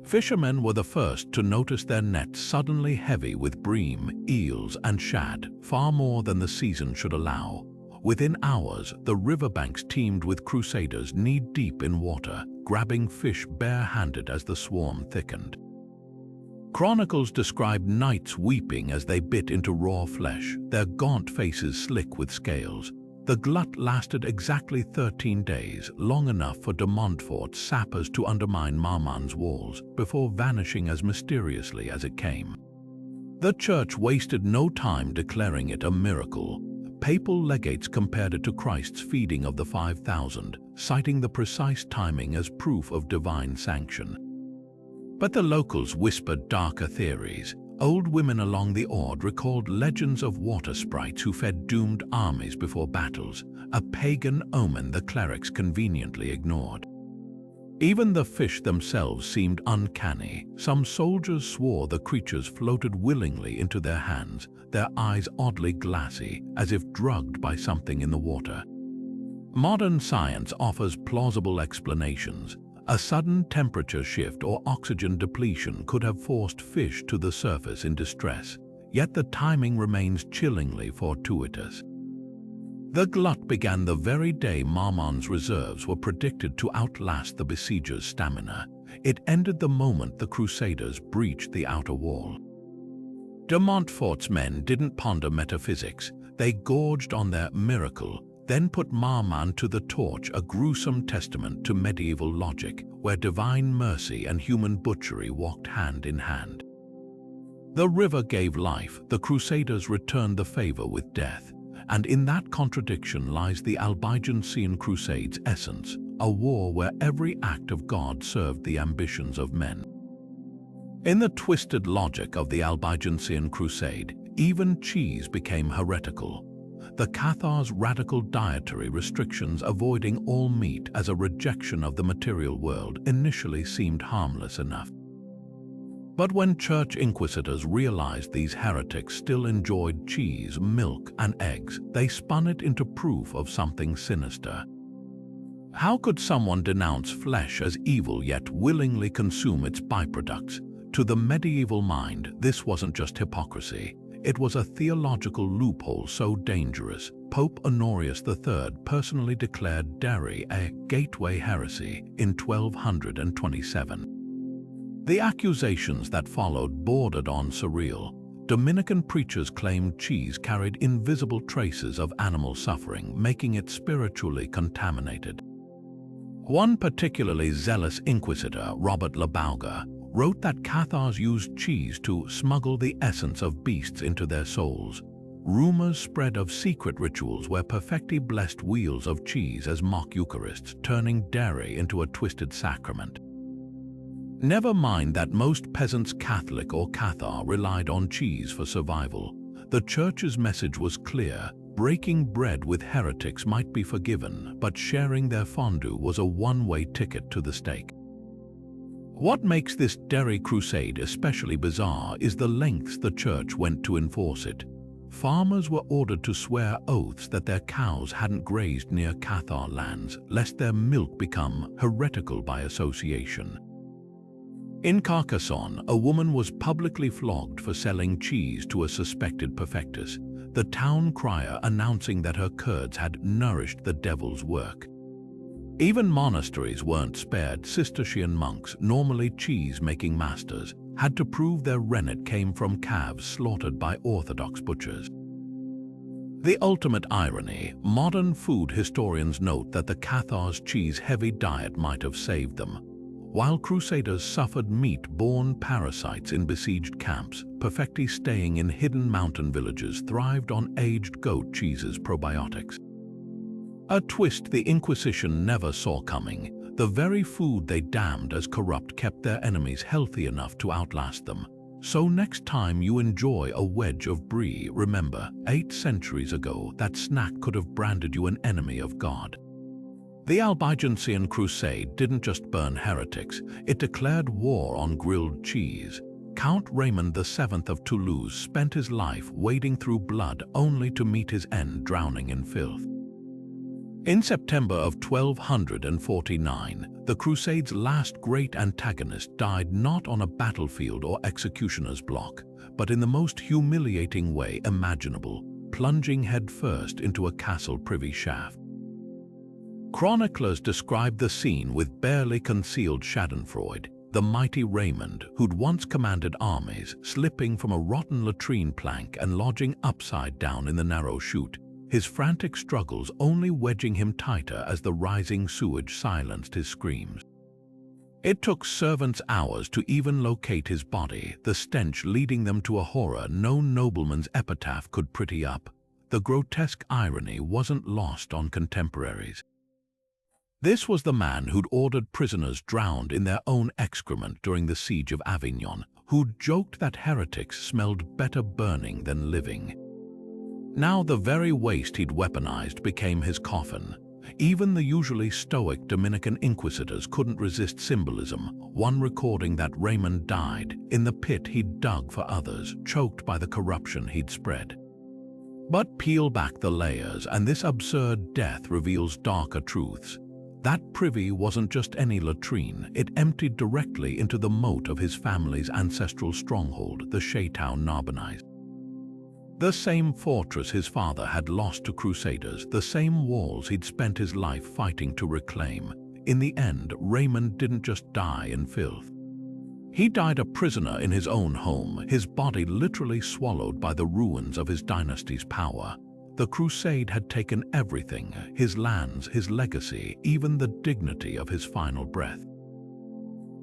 Fishermen were the first to notice their nets suddenly heavy with bream, eels, and shad, far more than the season should allow. Within hours, the riverbanks teemed with Crusaders knee-deep in water, grabbing fish bare-handed as the swarm thickened. Chronicles describe knights weeping as they bit into raw flesh, their gaunt faces slick with scales. The glut lasted exactly 13 days, long enough for de Montfort's sappers to undermine Marmande's walls, before vanishing as mysteriously as it came. The Church wasted no time declaring it a miracle. Papal legates compared it to Christ's feeding of the 5,000, citing the precise timing as proof of divine sanction. But the locals whispered darker theories. Old women along the Aude recalled legends of water sprites who fed doomed armies before battles, a pagan omen the clerics conveniently ignored. Even the fish themselves seemed uncanny. Some soldiers swore the creatures floated willingly into their hands, their eyes oddly glassy, as if drugged by something in the water. Modern science offers plausible explanations. A sudden temperature shift or oxygen depletion could have forced fish to the surface in distress, yet the timing remains chillingly fortuitous. The glut began the very day Marmande's reserves were predicted to outlast the besiegers' stamina. It ended the moment the Crusaders breached the outer wall. De Montfort's men didn't ponder metaphysics. They gorged on their miracle, then put Marmande to the torch, a gruesome testament to medieval logic, where divine mercy and human butchery walked hand in hand. The river gave life, the Crusaders returned the favor with death. And in that contradiction lies the Albigensian Crusade's essence, a war where every act of God served the ambitions of men. In the twisted logic of the Albigensian Crusade, even cheese became heretical. The Cathars' radical dietary restrictions avoiding all meat as a rejection of the material world initially seemed harmless enough. But when church inquisitors realized these heretics still enjoyed cheese, milk, and eggs, they spun it into proof of something sinister. How could someone denounce flesh as evil yet willingly consume its byproducts? To the medieval mind, this wasn't just hypocrisy. It was a theological loophole so dangerous, Pope Honorius III personally declared dairy a gateway heresy in 1227. The accusations that followed bordered on surreal. Dominican preachers claimed cheese carried invisible traces of animal suffering, making it spiritually contaminated. One particularly zealous inquisitor, Robert Le Bouger, wrote that Cathars used cheese to smuggle the essence of beasts into their souls. Rumors spread of secret rituals where perfecti blessed wheels of cheese as mock Eucharists, turning dairy into a twisted sacrament. Never mind that most peasants, Catholic or Cathar, relied on cheese for survival. The Church's message was clear: breaking bread with heretics might be forgiven, but sharing their fondue was a one-way ticket to the stake. What makes this dairy crusade especially bizarre is the lengths the Church went to enforce it. Farmers were ordered to swear oaths that their cows hadn't grazed near Cathar lands, lest their milk become heretical by association. In Carcassonne, a woman was publicly flogged for selling cheese to a suspected perfectus, the town crier announcing that her curds had nourished the devil's work. Even monasteries weren't spared. Cistercian monks, normally cheese-making masters, had to prove their rennet came from calves slaughtered by Orthodox butchers. The ultimate irony, modern food historians note that the Cathars' cheese-heavy diet might have saved them. While Crusaders suffered meat-borne parasites in besieged camps, perfecti staying in hidden mountain villages thrived on aged goat cheese's probiotics. A twist the Inquisition never saw coming. The very food they damned as corrupt kept their enemies healthy enough to outlast them. So next time you enjoy a wedge of brie, remember, 8 centuries ago that snack could have branded you an enemy of God. The Albigensian Crusade didn't just burn heretics, it declared war on grilled cheese. Count Raymond VII of Toulouse spent his life wading through blood only to meet his end drowning in filth. In September of 1249, the Crusade's last great antagonist died not on a battlefield or executioner's block, but in the most humiliating way imaginable, plunging headfirst into a castle privy shaft. Chroniclers describe the scene with barely concealed schadenfreude, the mighty Raymond, who'd once commanded armies, slipping from a rotten latrine plank and lodging upside down in the narrow chute, his frantic struggles only wedging him tighter as the rising sewage silenced his screams. It took servants hours to even locate his body, the stench leading them to a horror no nobleman's epitaph could pretty up. The grotesque irony wasn't lost on contemporaries. This was the man who'd ordered prisoners drowned in their own excrement during the siege of Avignon, who'd joked that heretics smelled better burning than living. Now the very waste he'd weaponized became his coffin. Even the usually stoic Dominican inquisitors couldn't resist symbolism, one recording that Raymond died in the pit he'd dug for others, choked by the corruption he'd spread. But peel back the layers and this absurd death reveals darker truths. That privy wasn't just any latrine, it emptied directly into the moat of his family's ancestral stronghold, the Château Narbonnais. The same fortress his father had lost to Crusaders, the same walls he'd spent his life fighting to reclaim. In the end, Raymond didn't just die in filth. He died a prisoner in his own home, his body literally swallowed by the ruins of his dynasty's power. The Crusade had taken everything, his lands, his legacy, even the dignity of his final breath.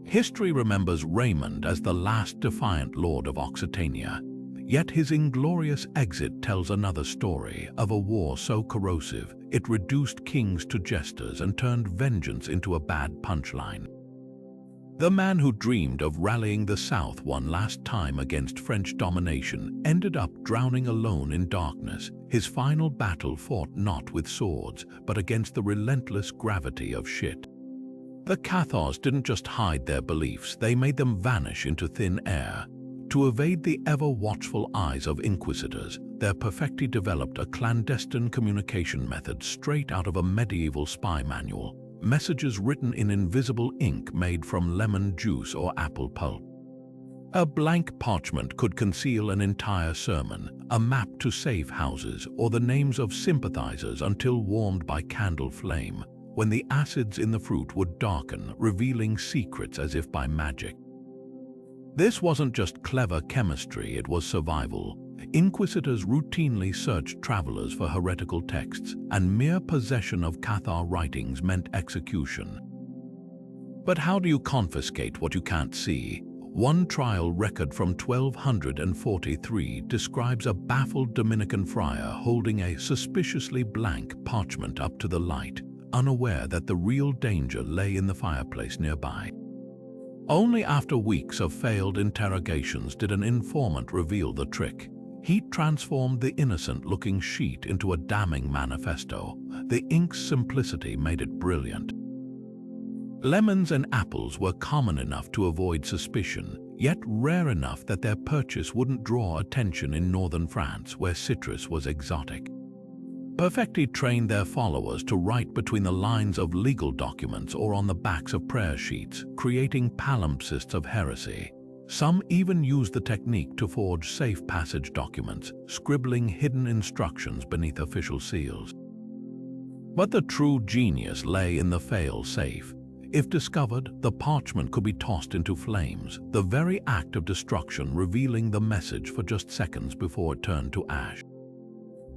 History remembers Raymond as the last defiant lord of Occitania. Yet his inglorious exit tells another story of a war so corrosive it reduced kings to jesters and turned vengeance into a bad punchline. The man who dreamed of rallying the South one last time against French domination ended up drowning alone in darkness. His final battle fought not with swords, but against the relentless gravity of shit. The Cathars didn't just hide their beliefs, they made them vanish into thin air. To evade the ever-watchful eyes of inquisitors, their perfectly developed a clandestine communication method straight out of a medieval spy manual. Messages written in invisible ink made from lemon juice or apple pulp. A blank parchment could conceal an entire sermon, a map to safe houses, or the names of sympathizers until warmed by candle flame, when the acids in the fruit would darken, revealing secrets as if by magic. This wasn't just clever chemistry, it was survival. Inquisitors routinely searched travelers for heretical texts, and mere possession of Cathar writings meant execution. But how do you confiscate what you can't see? One trial record from 1243 describes a baffled Dominican friar holding a suspiciously blank parchment up to the light, unaware that the real danger lay in the fireplace nearby. Only after weeks of failed interrogations did an informant reveal the trick. Heat transformed the innocent-looking sheet into a damning manifesto. The ink's simplicity made it brilliant. Lemons and apples were common enough to avoid suspicion, yet rare enough that their purchase wouldn't draw attention in northern France, where citrus was exotic. Perfecti trained their followers to write between the lines of legal documents or on the backs of prayer sheets, creating palimpsests of heresy. Some even used the technique to forge safe passage documents, scribbling hidden instructions beneath official seals. But the true genius lay in the fail-safe. If discovered, the parchment could be tossed into flames, the very act of destruction revealing the message for just seconds before it turned to ash.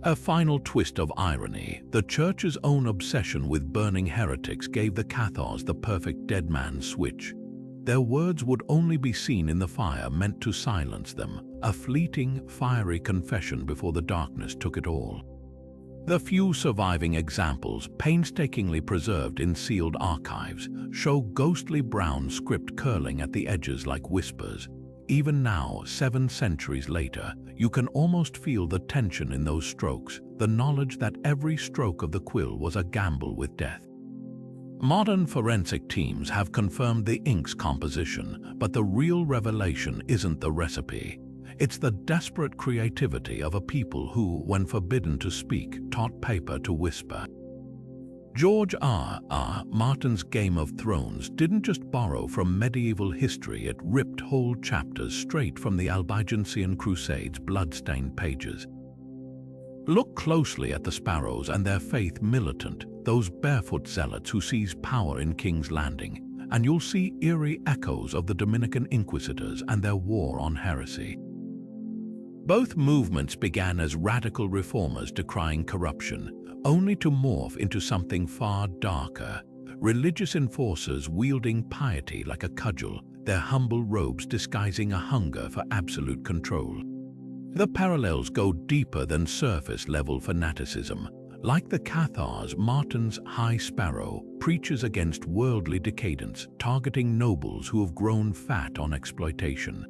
A final twist of irony, the Church's own obsession with burning heretics gave the Cathars the perfect dead man's switch. Their words would only be seen in the fire meant to silence them, a fleeting, fiery confession before the darkness took it all. The few surviving examples, painstakingly preserved in sealed archives, show ghostly brown script curling at the edges like whispers. Even now, 7 centuries later, you can almost feel the tension in those strokes, the knowledge that every stroke of the quill was a gamble with death. Modern forensic teams have confirmed the ink's composition, but the real revelation isn't the recipe. It's the desperate creativity of a people who, when forbidden to speak, taught paper to whisper. George R.R. Martin's Game of Thrones didn't just borrow from medieval history, it ripped whole chapters straight from the Albigensian Crusade's blood-stained pages. Look closely at the sparrows and their faith militant, those barefoot zealots who seized power in King's Landing, and you'll see eerie echoes of the Dominican Inquisitors and their war on heresy. Both movements began as radical reformers decrying corruption, only to morph into something far darker. Religious enforcers wielding piety like a cudgel, their humble robes disguising a hunger for absolute control. The parallels go deeper than surface-level fanaticism. Like the Cathars, Martin's High Sparrow preaches against worldly decadence, targeting nobles who have grown fat on exploitation.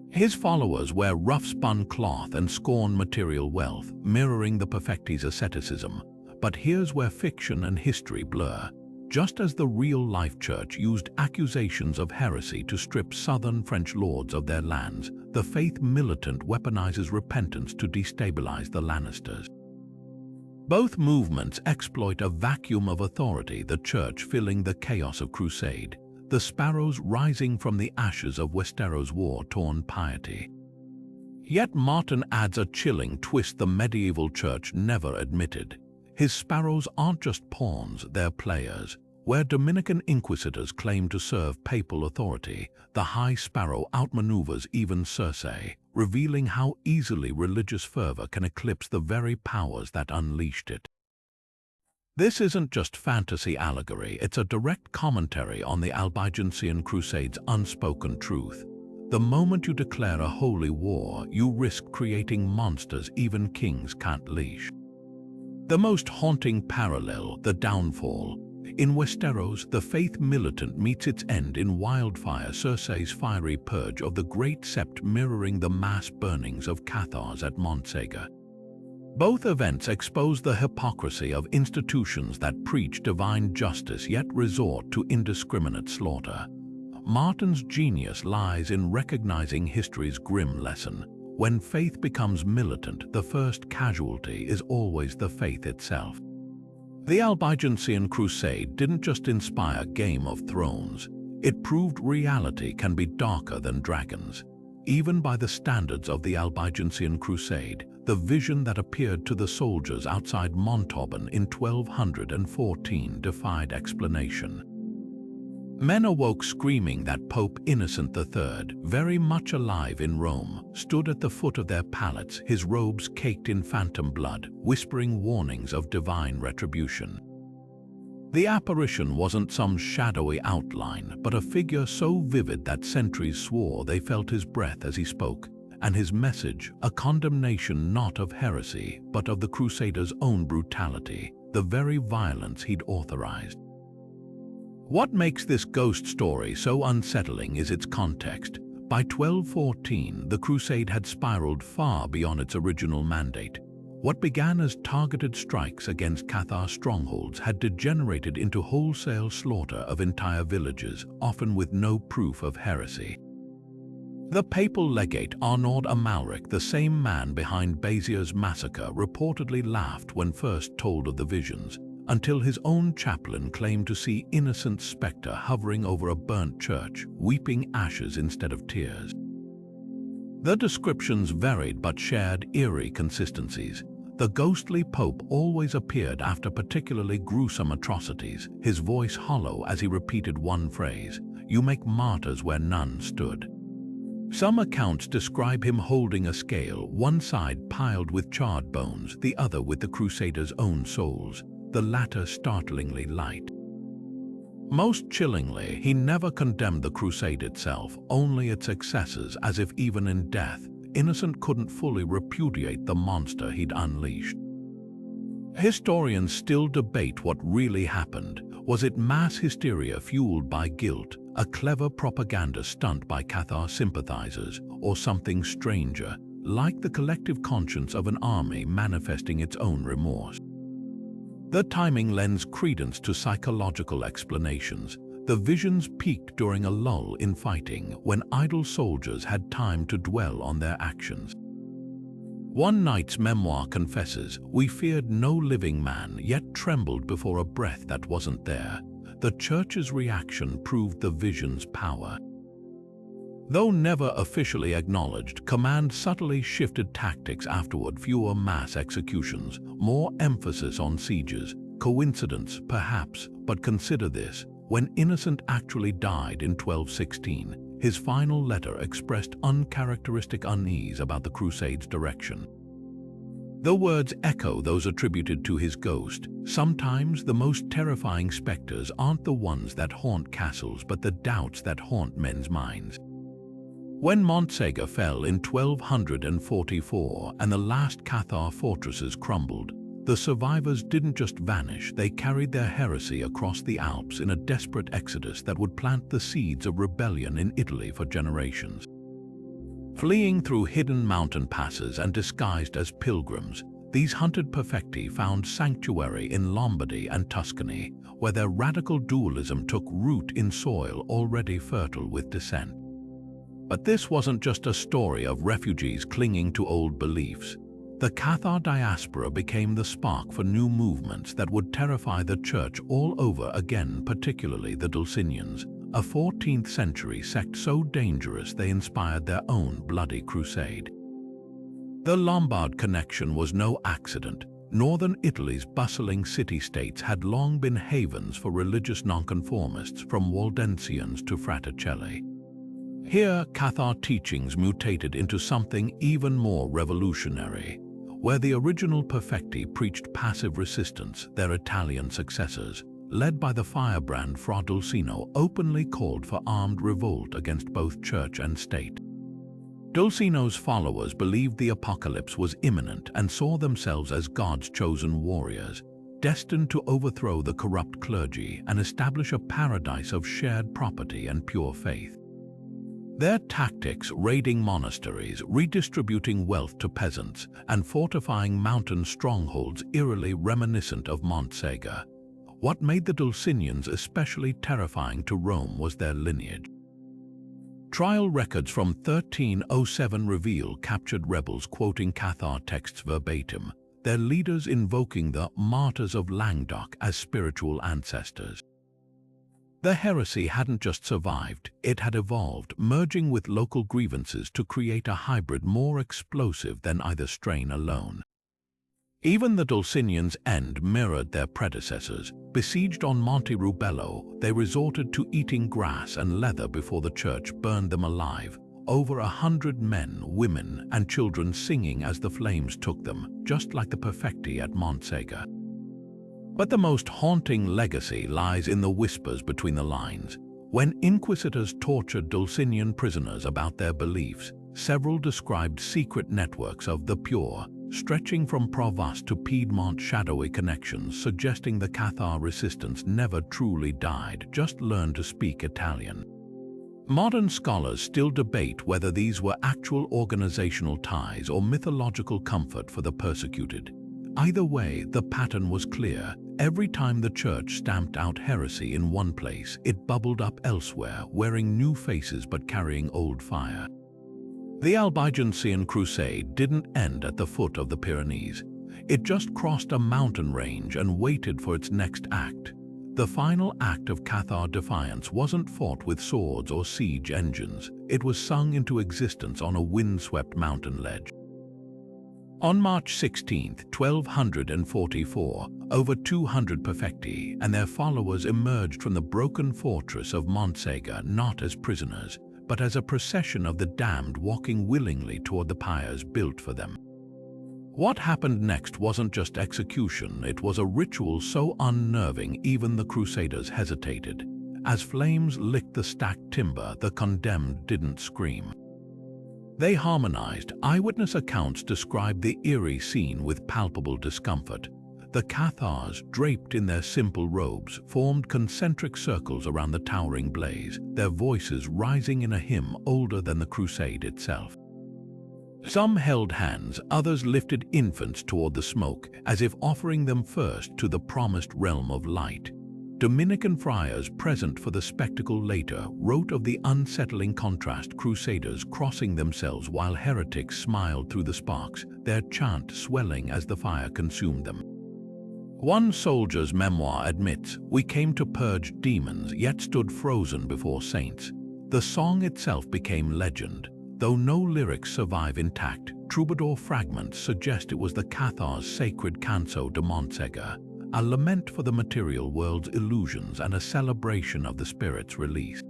His followers wear rough-spun cloth and scorn material wealth, mirroring the Perfecti's asceticism. But here's where fiction and history blur. Just as the real-life church used accusations of heresy to strip southern French lords of their lands, the faith militant weaponizes repentance to destabilize the Lannisters. Both movements exploit a vacuum of authority, the church filling the chaos of crusade, the sparrows rising from the ashes of Westeros' war-torn piety. Yet Martin adds a chilling twist the medieval church never admitted. His sparrows aren't just pawns, they're players. Where Dominican inquisitors claim to serve papal authority, the High Sparrow outmaneuvers even Circe, revealing how easily religious fervor can eclipse the very powers that unleashed it. This isn't just fantasy allegory, it's a direct commentary on the Albigensian Crusade's unspoken truth. The moment you declare a holy war, you risk creating monsters even kings can't leash. The most haunting parallel, the downfall. In Westeros, the faith militant meets its end in Wildfire, Cersei's fiery purge of the Great Sept, mirroring the mass burnings of Cathars at Montsegur. Both events expose the hypocrisy of institutions that preach divine justice yet resort to indiscriminate slaughter. Martin's genius lies in recognizing history's grim lesson. When faith becomes militant, the first casualty is always the faith itself. The Albigensian Crusade didn't just inspire Game of Thrones. It proved reality can be darker than dragons. Even by the standards of the Albigensian Crusade, the vision that appeared to the soldiers outside Montauban in 1214 defied explanation. Men awoke screaming that Pope Innocent III, very much alive in Rome, stood at the foot of their pallets, his robes caked in phantom blood, whispering warnings of divine retribution. The apparition wasn't some shadowy outline, but a figure so vivid that sentries swore they felt his breath as he spoke, and his message, a condemnation not of heresy, but of the Crusaders' own brutality, the very violence he'd authorized. What makes this ghost story so unsettling is its context. By 1214, the Crusade had spiraled far beyond its original mandate. What began as targeted strikes against Cathar strongholds had degenerated into wholesale slaughter of entire villages, often with no proof of heresy. The papal legate Arnaud Amalric, the same man behind Bézier's massacre, reportedly laughed when first told of the visions, until his own chaplain claimed to see innocent spectre hovering over a burnt church, weeping ashes instead of tears. The descriptions varied but shared eerie consistencies. The ghostly pope always appeared after particularly gruesome atrocities, his voice hollow as he repeated one phrase, "You make martyrs where none stood." Some accounts describe him holding a scale, one side piled with charred bones, the other with the Crusaders' own souls, the latter startlingly light. Most chillingly, he never condemned the crusade itself, only its excesses, as if even in death, Innocent couldn't fully repudiate the monster he'd unleashed. Historians still debate what really happened. Was it mass hysteria fueled by guilt, a clever propaganda stunt by Cathar sympathizers, or something stranger, like the collective conscience of an army manifesting its own remorse? The timing lends credence to psychological explanations. The visions peaked during a lull in fighting, when idle soldiers had time to dwell on their actions. One knight's memoir confesses, "We feared no living man, yet trembled before a breath that wasn't there." The church's reaction proved the vision's power. Though never officially acknowledged, command subtly shifted tactics afterward. Fewer mass executions, more emphasis on sieges. Coincidence, perhaps, but consider this. When Innocent actually died in 1216, his final letter expressed uncharacteristic unease about the Crusade's direction. The words echo those attributed to his ghost. Sometimes the most terrifying specters aren't the ones that haunt castles, but the doubts that haunt men's minds. When Montsegur fell in 1244 and the last Cathar fortresses crumbled, the survivors didn't just vanish, they carried their heresy across the Alps in a desperate exodus that would plant the seeds of rebellion in Italy for generations. Fleeing through hidden mountain passes and disguised as pilgrims, these hunted perfecti found sanctuary in Lombardy and Tuscany, where their radical dualism took root in soil already fertile with dissent. But this wasn't just a story of refugees clinging to old beliefs. The Cathar diaspora became the spark for new movements that would terrify the church all over again, particularly the Dulcinians, a 14th century sect so dangerous they inspired their own bloody crusade. The Lombard connection was no accident. Northern Italy's bustling city-states had long been havens for religious nonconformists, from Waldensians to Fraticelli. Here, Cathar teachings mutated into something even more revolutionary. Where the original perfecti preached passive resistance, their Italian successors, led by the firebrand Fra Dulcino, openly called for armed revolt against both church and state. Dulcino's followers believed the apocalypse was imminent and saw themselves as God's chosen warriors, destined to overthrow the corrupt clergy and establish a paradise of shared property and pure faith. Their tactics, raiding monasteries, redistributing wealth to peasants, and fortifying mountain strongholds eerily reminiscent of Montsegur. What made the Dulcinians especially terrifying to Rome was their lineage. Trial records from 1307 reveal captured rebels quoting Cathar texts verbatim, their leaders invoking the martyrs of Languedoc as spiritual ancestors. The heresy hadn't just survived, it had evolved, merging with local grievances to create a hybrid more explosive than either strain alone. Even the Dulcinians' end mirrored their predecessors. Besieged on Monte Rubello, they resorted to eating grass and leather before the church burned them alive, over 100 men, women, and children singing as the flames took them, just like the Perfecti at Montsegur. But the most haunting legacy lies in the whispers between the lines. When inquisitors tortured Dulcinian prisoners about their beliefs, several described secret networks of the pure, stretching from Provence to Piedmont, shadowy connections suggesting the Cathar resistance never truly died, just learned to speak Italian. Modern scholars still debate whether these were actual organizational ties or mythological comfort for the persecuted. Either way, the pattern was clear. Every time the church stamped out heresy in one place, it bubbled up elsewhere, wearing new faces but carrying old fire. The Albigensian Crusade didn't end at the foot of the Pyrenees. It just crossed a mountain range and waited for its next act. The final act of Cathar defiance wasn't fought with swords or siege engines. It was sung into existence on a windswept mountain ledge. On March 16, 1244, over 200 Perfecti and their followers emerged from the broken fortress of Montsegur not as prisoners, but as a procession of the damned walking willingly toward the pyres built for them. What happened next wasn't just execution, it was a ritual so unnerving even the Crusaders hesitated. As flames licked the stacked timber, the condemned didn't scream. They harmonized. Eyewitness accounts described the eerie scene with palpable discomfort. The Cathars, draped in their simple robes, formed concentric circles around the towering blaze, their voices rising in a hymn older than the crusade itself. Some held hands, others lifted infants toward the smoke, as if offering them first to the promised realm of light. Dominican friars present for the spectacle later wrote of the unsettling contrast, crusaders crossing themselves while heretics smiled through the sparks, their chant swelling as the fire consumed them. One soldier's memoir admits, "We came to purge demons, yet stood frozen before saints." The song itself became legend. Though no lyrics survive intact, troubadour fragments suggest it was the Cathars' sacred canso de Montsegur, a lament for the material world's illusions and a celebration of the spirit's release.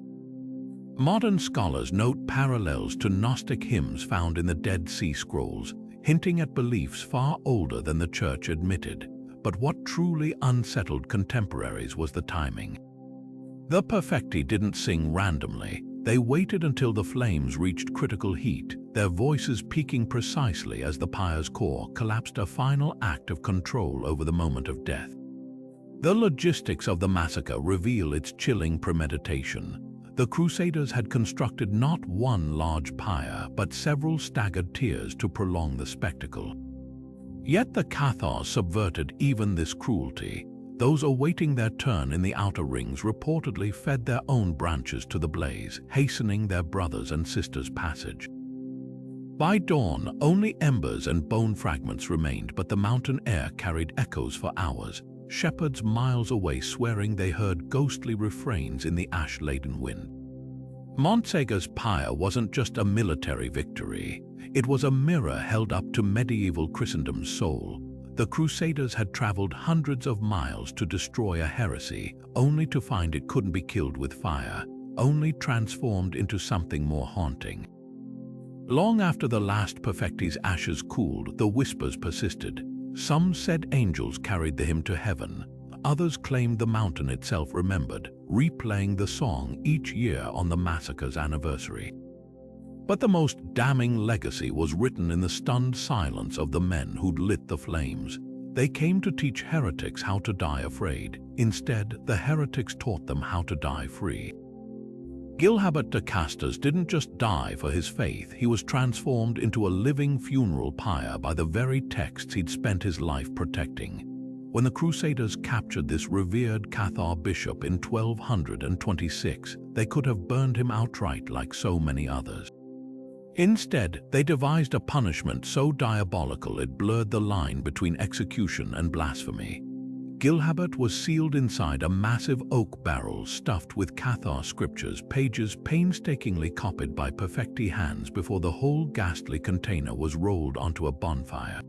Modern scholars note parallels to Gnostic hymns found in the Dead Sea Scrolls, hinting at beliefs far older than the church admitted. But what truly unsettled contemporaries was the timing. The Perfecti didn't sing randomly. They waited until the flames reached critical heat, their voices peaking precisely as the pyre's core collapsed, a final act of control over the moment of death. The logistics of the massacre reveal its chilling premeditation. The Crusaders had constructed not one large pyre, but several staggered tiers to prolong the spectacle. Yet the Cathars subverted even this cruelty. Those awaiting their turn in the outer rings reportedly fed their own branches to the blaze, hastening their brothers' and sisters' passage. By dawn, only embers and bone fragments remained, but the mountain air carried echoes for hours. Shepherds miles away swearing they heard ghostly refrains in the ash-laden wind. Montsegur's pyre wasn't just a military victory. It was a mirror held up to medieval Christendom's soul. The Crusaders had traveled hundreds of miles to destroy a heresy, only to find it couldn't be killed with fire, only transformed into something more haunting. Long after the last Perfecti's ashes cooled, the whispers persisted. Some said angels carried him to heaven. others claimed the mountain itself remembered, replaying the song each year on the massacre's anniversary. But the most damning legacy was written in the stunned silence of the men who'd lit the flames. They came to teach heretics how to die afraid. Instead, the heretics taught them how to die free. Gilhabert de Casters didn't just die for his faith, he was transformed into a living funeral pyre by the very texts he'd spent his life protecting. When the Crusaders captured this revered Cathar bishop in 1226, they could have burned him outright like so many others. Instead, they devised a punishment so diabolical it blurred the line between execution and blasphemy. Gilhabert was sealed inside a massive oak barrel stuffed with Cathar scriptures, pages painstakingly copied by perfecti hands before the whole ghastly container was rolled onto a bonfire.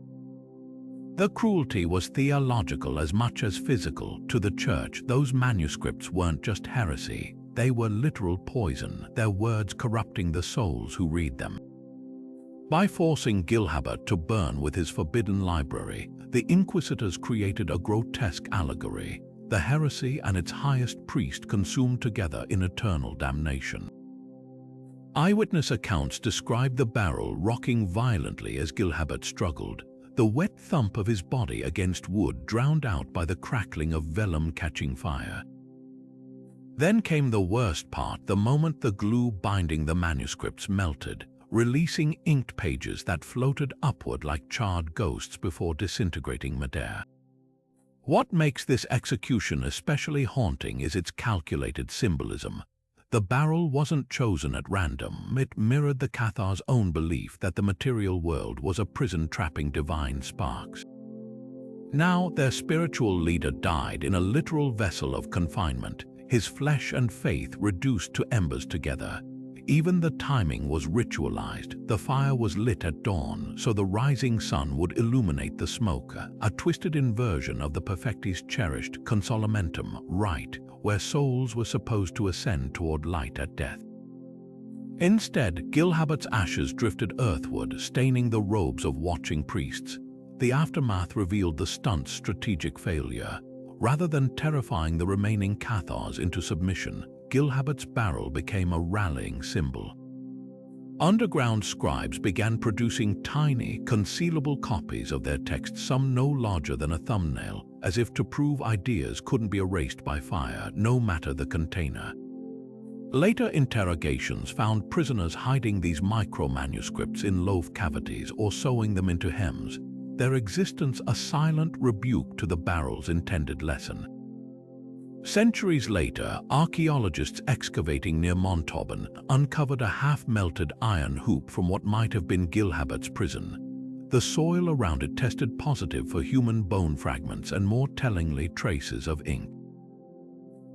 The cruelty was theological as much as physical. To the church, those manuscripts weren't just heresy, they were literal poison, their words corrupting the souls who read them. By forcing Gilhabert to burn with his forbidden library, the Inquisitors created a grotesque allegory, the heresy and its highest priest consumed together in eternal damnation. Eyewitness accounts describe the barrel rocking violently as Gilhabert struggled, the wet thump of his body against wood drowned out by the crackling of vellum catching fire. Then came the worst part, the moment the glue binding the manuscripts melted, releasing inked pages that floated upward like charred ghosts before disintegrating midair. What makes this execution especially haunting is its calculated symbolism. The barrel wasn't chosen at random, it mirrored the Cathars' own belief that the material world was a prison trapping divine sparks. Now their spiritual leader died in a literal vessel of confinement, his flesh and faith reduced to embers together. Even the timing was ritualized. The fire was lit at dawn, so the rising sun would illuminate the smoke, a twisted inversion of the Perfecti's cherished consolamentum rite, where souls were supposed to ascend toward light at death. Instead, Gilhabert's ashes drifted earthward, staining the robes of watching priests. The aftermath revealed the stunt's strategic failure. Rather than terrifying the remaining Cathars into submission, Gilhabert's barrel became a rallying symbol. Underground scribes began producing tiny, concealable copies of their texts, some no larger than a thumbnail, as if to prove ideas couldn't be erased by fire, no matter the container. Later interrogations found prisoners hiding these micro-manuscripts in loaf cavities or sewing them into hems, their existence a silent rebuke to the barrel's intended lesson. Centuries later, archaeologists excavating near Montauban uncovered a half-melted iron hoop from what might have been Gilhabert's prison. The soil around it tested positive for human bone fragments and, more tellingly, traces of ink.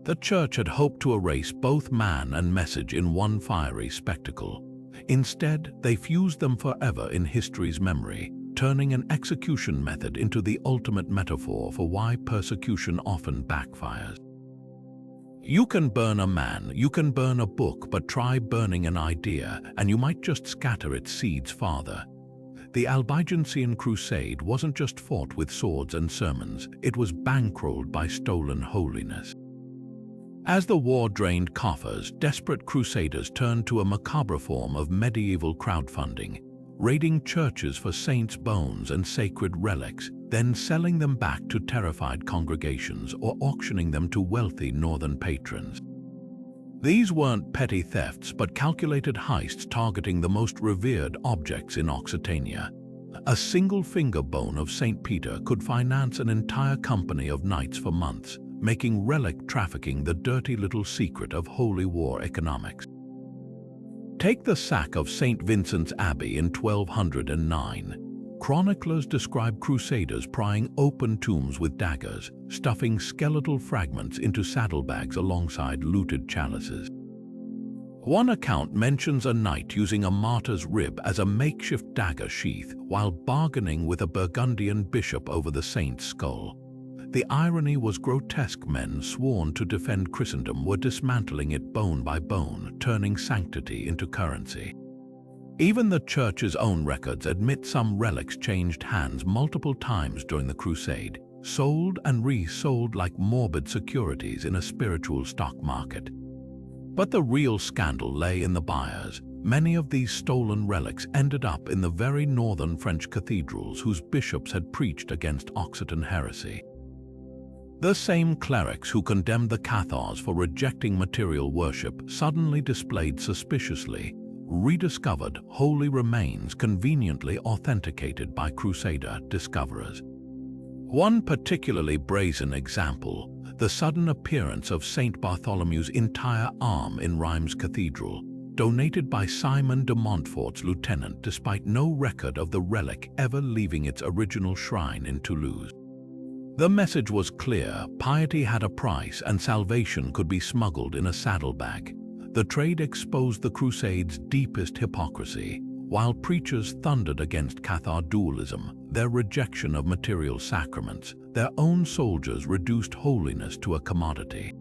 The church had hoped to erase both man and message in one fiery spectacle. Instead, they fused them forever in history's memory, turning an execution method into the ultimate metaphor for why persecution often backfires. You can burn a man, you can burn a book, but try burning an idea, and you might just scatter its seeds farther. The Albigensian Crusade wasn't just fought with swords and sermons, it was bankrolled by stolen holiness. As the war drained coffers, desperate crusaders turned to a macabre form of medieval crowdfunding, raiding churches for saints' bones and sacred relics, then selling them back to terrified congregations or auctioning them to wealthy northern patrons. These weren't petty thefts but calculated heists targeting the most revered objects in Occitania. A single finger bone of St. Peter could finance an entire company of knights for months, making relic trafficking the dirty little secret of holy war economics. Take the sack of St. Vincent's Abbey in 1209. Chroniclers describe crusaders prying open tombs with daggers, stuffing skeletal fragments into saddlebags alongside looted chalices. One account mentions a knight using a martyr's rib as a makeshift dagger sheath while bargaining with a Burgundian bishop over the saint's skull. The irony was grotesque. Men sworn to defend Christendom were dismantling it bone by bone, turning sanctity into currency. Even the Church's own records admit some relics changed hands multiple times during the Crusade. sold and resold like morbid securities in a spiritual stock market. But the real scandal lay in the buyers. Many of these stolen relics ended up in the very northern French cathedrals whose bishops had preached against Occitan heresy. The same clerics who condemned the Cathars for rejecting material worship suddenly displayed suspiciously rediscovered holy remains conveniently authenticated by Crusader discoverers. One particularly brazen example, the sudden appearance of St. Bartholomew's entire arm in Reims Cathedral, donated by Simon de Montfort's lieutenant despite no record of the relic ever leaving its original shrine in Toulouse. The message was clear: piety had a price and salvation could be smuggled in a saddlebag. The trade exposed the Crusades' deepest hypocrisy. While preachers thundered against Cathar dualism, their rejection of material sacraments, their own soldiers reduced holiness to a commodity.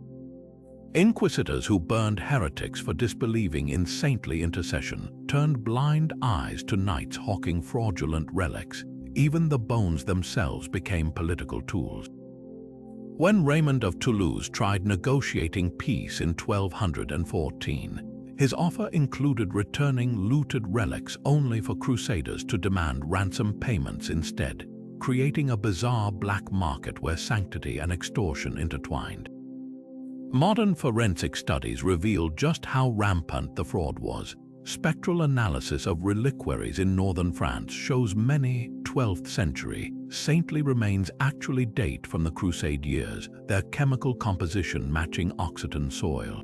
Inquisitors who burned heretics for disbelieving in saintly intercession turned blind eyes to knights hawking fraudulent relics. Even the bones themselves became political tools. When Raymond of Toulouse tried negotiating peace in 1214, his offer included returning looted relics only for crusaders to demand ransom payments instead, creating a bizarre black market where sanctity and extortion intertwined. Modern forensic studies reveal just how rampant the fraud was. Spectral analysis of reliquaries in northern France shows many 12th century saintly remains actually date from the Crusade years, their chemical composition matching Occitan soil.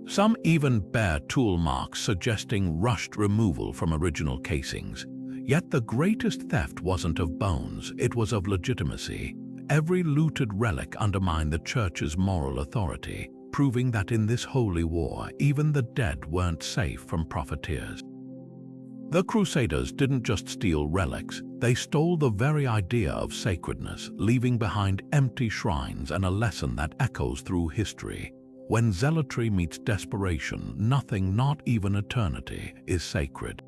Some even bear tool marks suggesting rushed removal from original casings. Yet the greatest theft wasn't of bones, it was of legitimacy. Every looted relic undermined the Church's moral authority, proving that in this holy war, even the dead weren't safe from profiteers. The Crusaders didn't just steal relics, they stole the very idea of sacredness, leaving behind empty shrines and a lesson that echoes through history. When zealotry meets desperation, nothing, not even eternity, is sacred.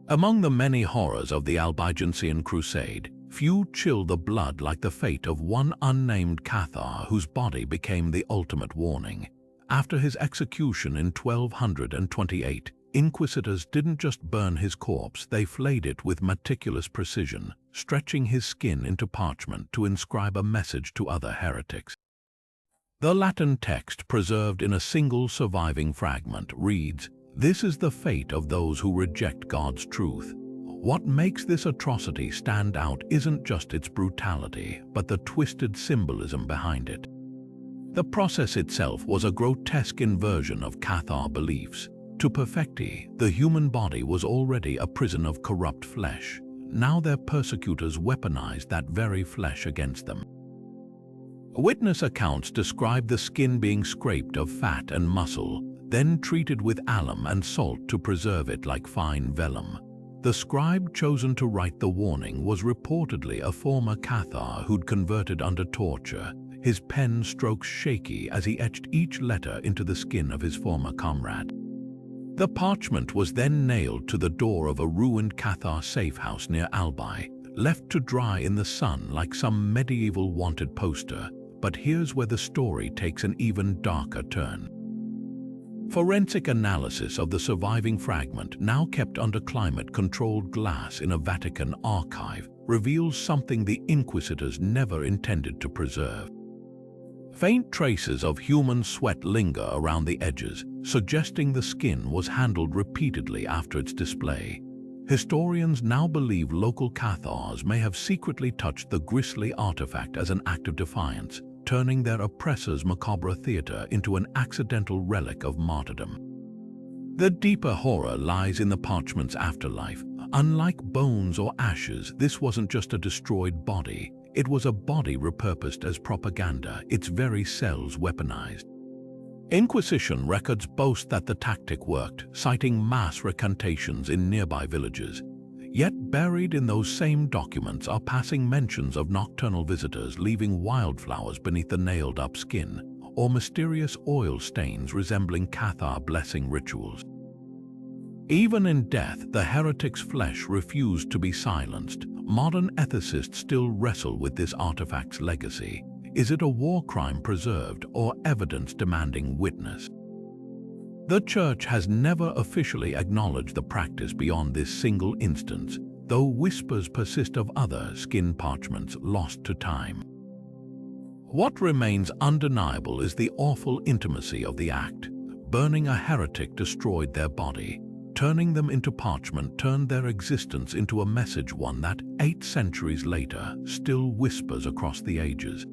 Among the many horrors of the Albigensian Crusade, few chill the blood like the fate of one unnamed Cathar whose body became the ultimate warning. After his execution in 1228, inquisitors didn't just burn his corpse, they flayed it with meticulous precision, stretching his skin into parchment to inscribe a message to other heretics. The Latin text, preserved in a single surviving fragment, reads, "This is the fate of those who reject God's truth." What makes this atrocity stand out isn't just its brutality, but the twisted symbolism behind it. The process itself was a grotesque inversion of Cathar beliefs. To perfecti, the human body was already a prison of corrupt flesh. Now their persecutors weaponized that very flesh against them. Witness accounts describe the skin being scraped of fat and muscle, then treated with alum and salt to preserve it like fine vellum. The scribe chosen to write the warning was reportedly a former Cathar who'd converted under torture, his pen strokes shaky as he etched each letter into the skin of his former comrade. The parchment was then nailed to the door of a ruined Cathar safe house near Albi, left to dry in the sun like some medieval wanted poster. But here's where the story takes an even darker turn. Forensic analysis of the surviving fragment, now kept under climate-controlled glass in a Vatican archive, reveals something the inquisitors never intended to preserve. Faint traces of human sweat linger around the edges, suggesting the skin was handled repeatedly after its display. Historians now believe local Cathars may have secretly touched the grisly artifact as an act of defiance, turning their oppressors' macabre theater into an accidental relic of martyrdom. The deeper horror lies in the parchment's afterlife. Unlike bones or ashes, this wasn't just a destroyed body. It was a body repurposed as propaganda, its very cells weaponized. Inquisition records boast that the tactic worked, citing mass recantations in nearby villages. Yet buried in those same documents are passing mentions of nocturnal visitors leaving wildflowers beneath the nailed-up skin, or mysterious oil stains resembling Cathar blessing rituals. Even in death, the heretic's flesh refused to be silenced. modern ethicists still wrestle with this artifact's legacy. Is it a war crime preserved or evidence demanding witness? The Church has never officially acknowledged the practice beyond this single instance, though whispers persist of other skin parchments lost to time. What remains undeniable is the awful intimacy of the act. Burning a heretic destroyed their body. Turning them into parchment turned their existence into a message, one that 8 centuries later still whispers across the ages.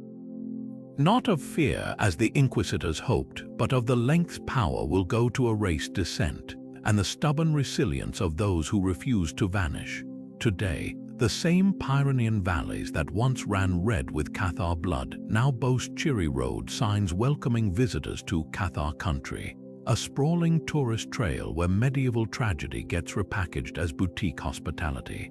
Not of fear, as the Inquisitors hoped, but of the lengths power will go to erase dissent, and the stubborn resilience of those who refuse to vanish. Today, the same Pyrenean valleys that once ran red with Cathar blood now boast cheery road signs welcoming visitors to Cathar country, a sprawling tourist trail where medieval tragedy gets repackaged as boutique hospitality.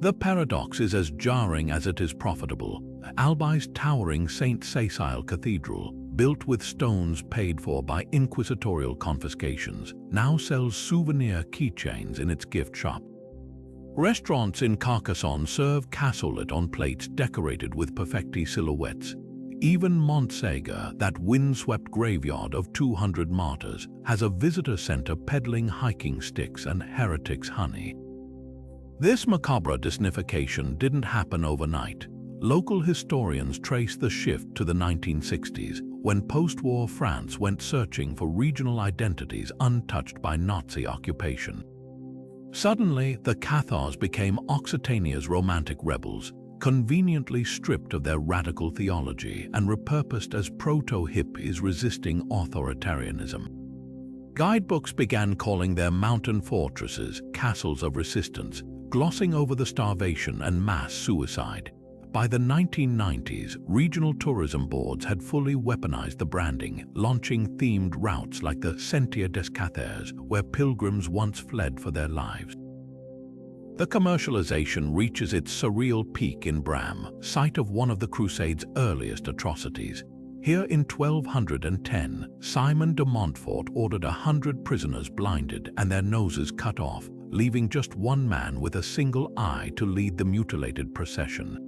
The paradox is as jarring as it is profitable. Albi's towering St. Cecile Cathedral, built with stones paid for by inquisitorial confiscations, now sells souvenir keychains in its gift shop. Restaurants in Carcassonne serve cassoulet on plates decorated with perfecti silhouettes. Even Montsegur, that windswept graveyard of 200 martyrs, has a visitor center peddling hiking sticks and heretics' honey. This macabre disnification didn't happen overnight. Local historians trace the shift to the 1960s, when post-war France went searching for regional identities untouched by Nazi occupation. Suddenly, the Cathars became Occitania's romantic rebels, conveniently stripped of their radical theology and repurposed as proto-hippies resisting authoritarianism. Guidebooks began calling their mountain fortresses castles of resistance, glossing over the starvation and mass suicide. By the 1990s, regional tourism boards had fully weaponized the branding, launching themed routes like the Sentier des Cathars, where pilgrims once fled for their lives. The commercialization reaches its surreal peak in Bram, site of one of the Crusade's earliest atrocities. Here in 1210, Simon de Montfort ordered 100 prisoners blinded and their noses cut off, leaving just one man with a single eye to lead the mutilated procession.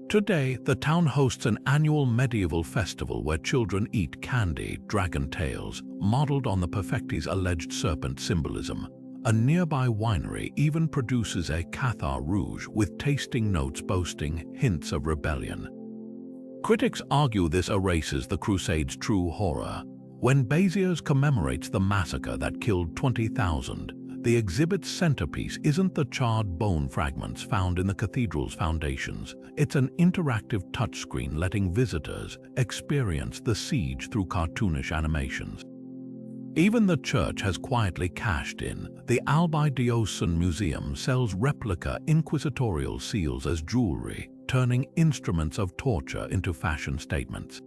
Today, the town hosts an annual medieval festival where children eat candy, dragon tails, modeled on the Perfecti's alleged serpent symbolism. A nearby winery even produces a Cathar rouge with tasting notes boasting hints of rebellion. Critics argue this erases the Crusade's true horror. When Béziers commemorates the massacre that killed 20,000, the exhibit's centerpiece isn't the charred bone fragments found in the cathedral's foundations. It's an interactive touchscreen letting visitors experience the siege through cartoonish animations. Even the church has quietly cashed in. The Albigensian Museum sells replica inquisitorial seals as jewelry, turning instruments of torture into fashion statements.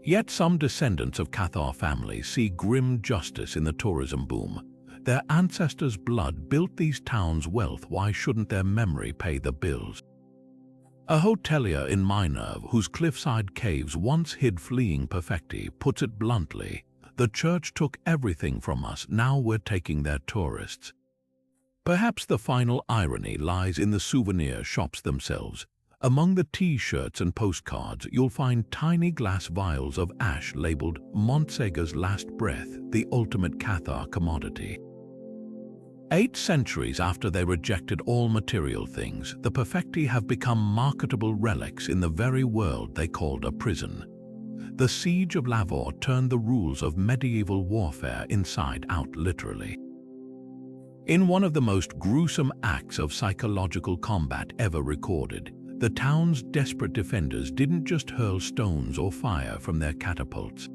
Yet some descendants of Cathar families see grim justice in the tourism boom. Their ancestors' blood built these towns' wealth. Why shouldn't their memory pay the bills? A hotelier in Minerve, whose cliffside caves once hid fleeing Perfecti, puts it bluntly, "The church took everything from us, now we're taking their tourists." Perhaps the final irony lies in the souvenir shops themselves. Among the T-shirts and postcards, you'll find tiny glass vials of ash labeled Montsegur's last breath, the ultimate Cathar commodity. 8 centuries after they rejected all material things, the Perfecti have become marketable relics in the very world they called a prison. The siege of Lavore turned the rules of medieval warfare inside out, literally. In one of the most gruesome acts of psychological combat ever recorded, the town's desperate defenders didn't just hurl stones or fire from their catapults.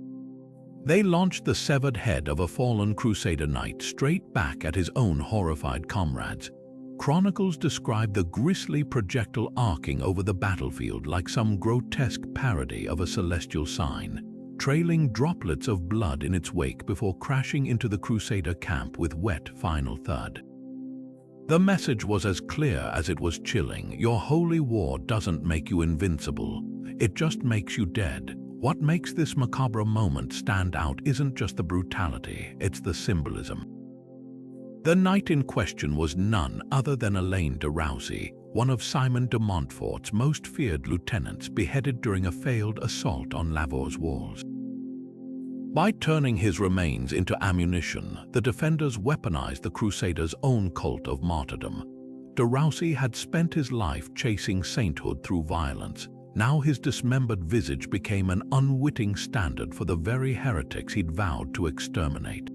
They launched the severed head of a fallen Crusader knight straight back at his own horrified comrades. Chronicles describe the grisly projectile arcing over the battlefield like some grotesque parody of a celestial sign, trailing droplets of blood in its wake before crashing into the Crusader camp with wet final thud. The message was as clear as it was chilling. Your holy war doesn't make you invincible, it just makes you dead. What makes this macabre moment stand out isn't just the brutality, it's the symbolism. The knight in question was none other than Elaine de Rousey, one of Simon de Montfort's most feared lieutenants, beheaded during a failed assault on Lavaur's walls. By turning his remains into ammunition, the defenders weaponized the Crusaders' own cult of martyrdom. De Rousey had spent his life chasing sainthood through violence. Now his dismembered visage became an unwitting standard for the very heretics he'd vowed to exterminate.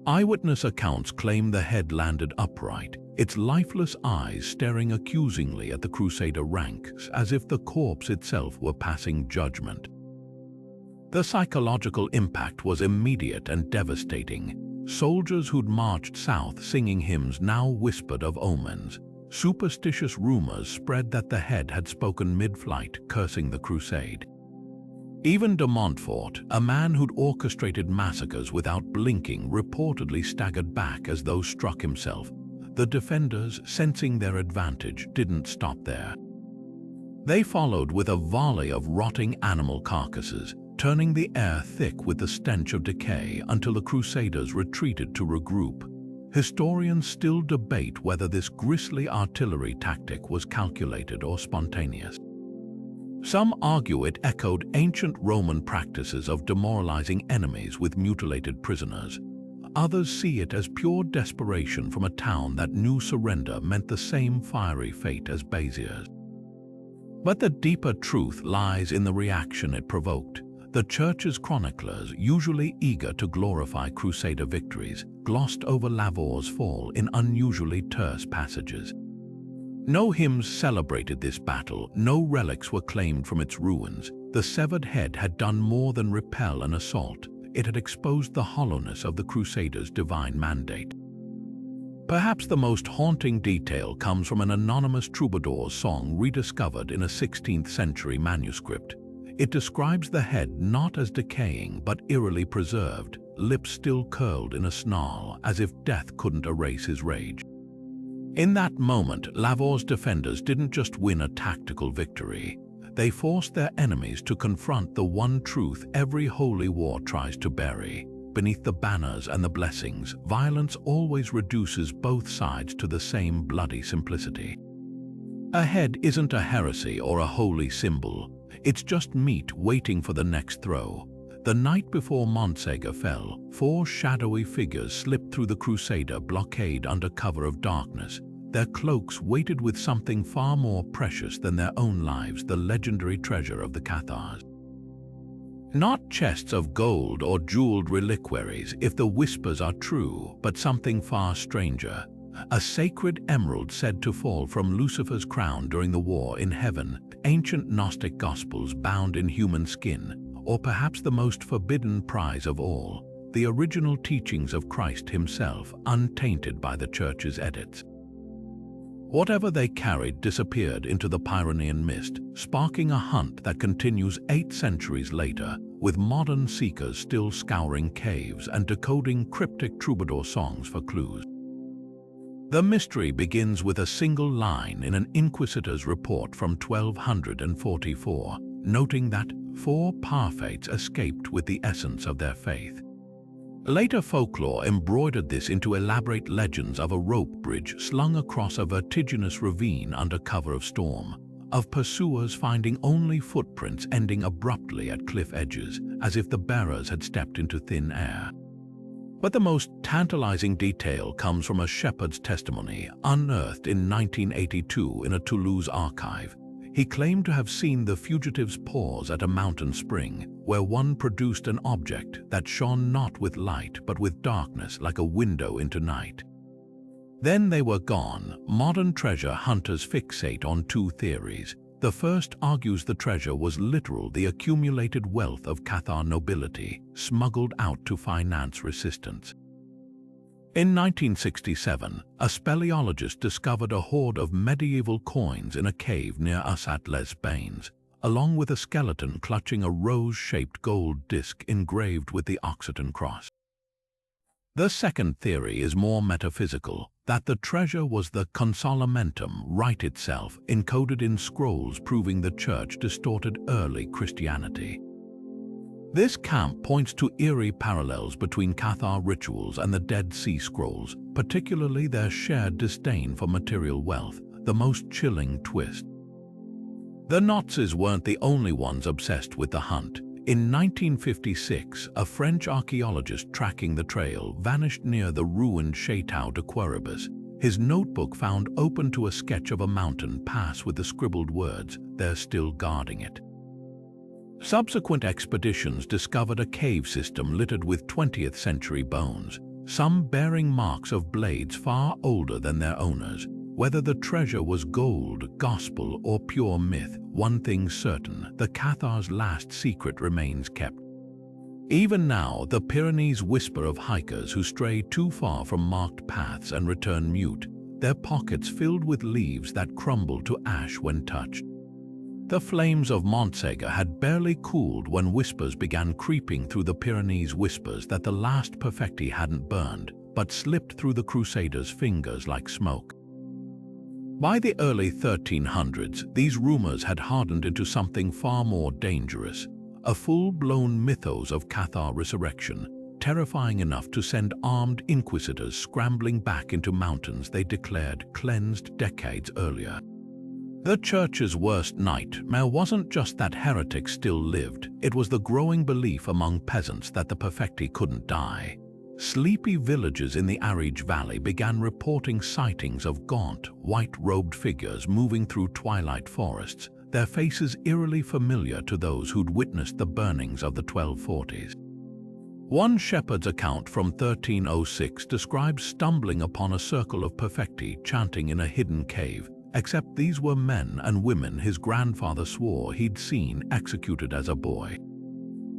Eyewitness accounts claim the head landed upright, its lifeless eyes staring accusingly at the Crusader ranks as if the corpse itself were passing judgment. The psychological impact was immediate and devastating. Soldiers who'd marched south singing hymns now whispered of omens. Superstitious rumors spread that the head had spoken mid-flight, cursing the crusade. Even de Montfort, a man who'd orchestrated massacres without blinking, reportedly staggered back as though struck himself. The defenders, sensing their advantage, didn't stop there. They followed with a volley of rotting animal carcasses, turning the air thick with the stench of decay until the Crusaders retreated to regroup. Historians still debate whether this grisly artillery tactic was calculated or spontaneous. Some argue it echoed ancient Roman practices of demoralizing enemies with mutilated prisoners. Others see it as pure desperation from a town that knew surrender meant the same fiery fate as Béziers. But the deeper truth lies in the reaction it provoked. The Church's chroniclers, usually eager to glorify Crusader victories, glossed over Lavaur's fall in unusually terse passages. No hymns celebrated this battle, no relics were claimed from its ruins. The severed head had done more than repel an assault. It had exposed the hollowness of the Crusaders' divine mandate. Perhaps the most haunting detail comes from an anonymous troubadour's song rediscovered in a 16th century manuscript. It describes the head not as decaying but eerily preserved, lips still curled in a snarl, as if death couldn't erase his rage. In that moment, Lavaur's defenders didn't just win a tactical victory. They forced their enemies to confront the one truth every holy war tries to bury. Beneath the banners and the blessings, violence always reduces both sides to the same bloody simplicity. A head isn't a heresy or a holy symbol. It's just meat waiting for the next throw. The night before Montsegur fell, 4 shadowy figures slipped through the Crusader blockade under cover of darkness. Their cloaks weighted with something far more precious than their own lives, the legendary treasure of the Cathars. Not chests of gold or jeweled reliquaries, if the whispers are true, but something far stranger. A sacred emerald said to fall from Lucifer's crown during the war in heaven, ancient Gnostic gospels bound in human skin, or perhaps the most forbidden prize of all, the original teachings of Christ himself, untainted by the Church's edicts. Whatever they carried disappeared into the Pyrenean mist, sparking a hunt that continues 8 centuries later, with modern seekers still scouring caves and decoding cryptic troubadour songs for clues. The mystery begins with a single line in an inquisitor's report from 1244, noting that 4 parfaits escaped with the essence of their faith. Later folklore embroidered this into elaborate legends of a rope bridge slung across a vertiginous ravine under cover of storm, of pursuers finding only footprints ending abruptly at cliff edges, as if the bearers had stepped into thin air. But the most tantalizing detail comes from a shepherd's testimony unearthed in 1982 in a Toulouse archive. He claimed to have seen the fugitives pause at a mountain spring, where one produced an object that shone not with light but with darkness like a window into night. Then they were gone. Modern treasure hunters fixate on 2 theories. The first argues the treasure was literal, the accumulated wealth of Cathar nobility, smuggled out to finance resistance. In 1967, a speleologist discovered a hoard of medieval coins in a cave near us at Les Bains, along with a skeleton clutching a rose-shaped gold disc engraved with the Occitan cross. The second theory is more metaphysical, that the treasure was the consolamentum, rite itself, encoded in scrolls proving the Church distorted early Christianity. This camp points to eerie parallels between Cathar rituals and the Dead Sea Scrolls, particularly their shared disdain for material wealth, the most chilling twist. The Nazis weren't the only ones obsessed with the hunt. In 1956, a French archaeologist tracking the trail vanished near the ruined Château de Queribus. His notebook found open to a sketch of a mountain pass with the scribbled words, "They're still guarding it." Subsequent expeditions discovered a cave system littered with 20th century bones, some bearing marks of blades far older than their owners. Whether the treasure was gold, gospel, or pure myth, one thing's certain: the Cathars' last secret remains kept. Even now, the Pyrenees whisper of hikers who stray too far from marked paths and return mute, their pockets filled with leaves that crumble to ash when touched. The flames of Montsegur had barely cooled when whispers began creeping through the Pyrenees, whispers that the last perfecti hadn't burned, but slipped through the Crusaders' fingers like smoke. By the early 1300s, these rumors had hardened into something far more dangerous, a full-blown mythos of Cathar resurrection, terrifying enough to send armed inquisitors scrambling back into mountains they declared cleansed decades earlier. The Church's worst nightmare wasn't just that heretics still lived, it was the growing belief among peasants that the perfecti couldn't die. Sleepy villages in the Ariege Valley began reporting sightings of gaunt, white-robed figures moving through twilight forests, their faces eerily familiar to those who'd witnessed the burnings of the 1240s. One shepherd's account from 1306 describes stumbling upon a circle of perfecti chanting in a hidden cave, except these were men and women his grandfather swore he'd seen executed as a boy.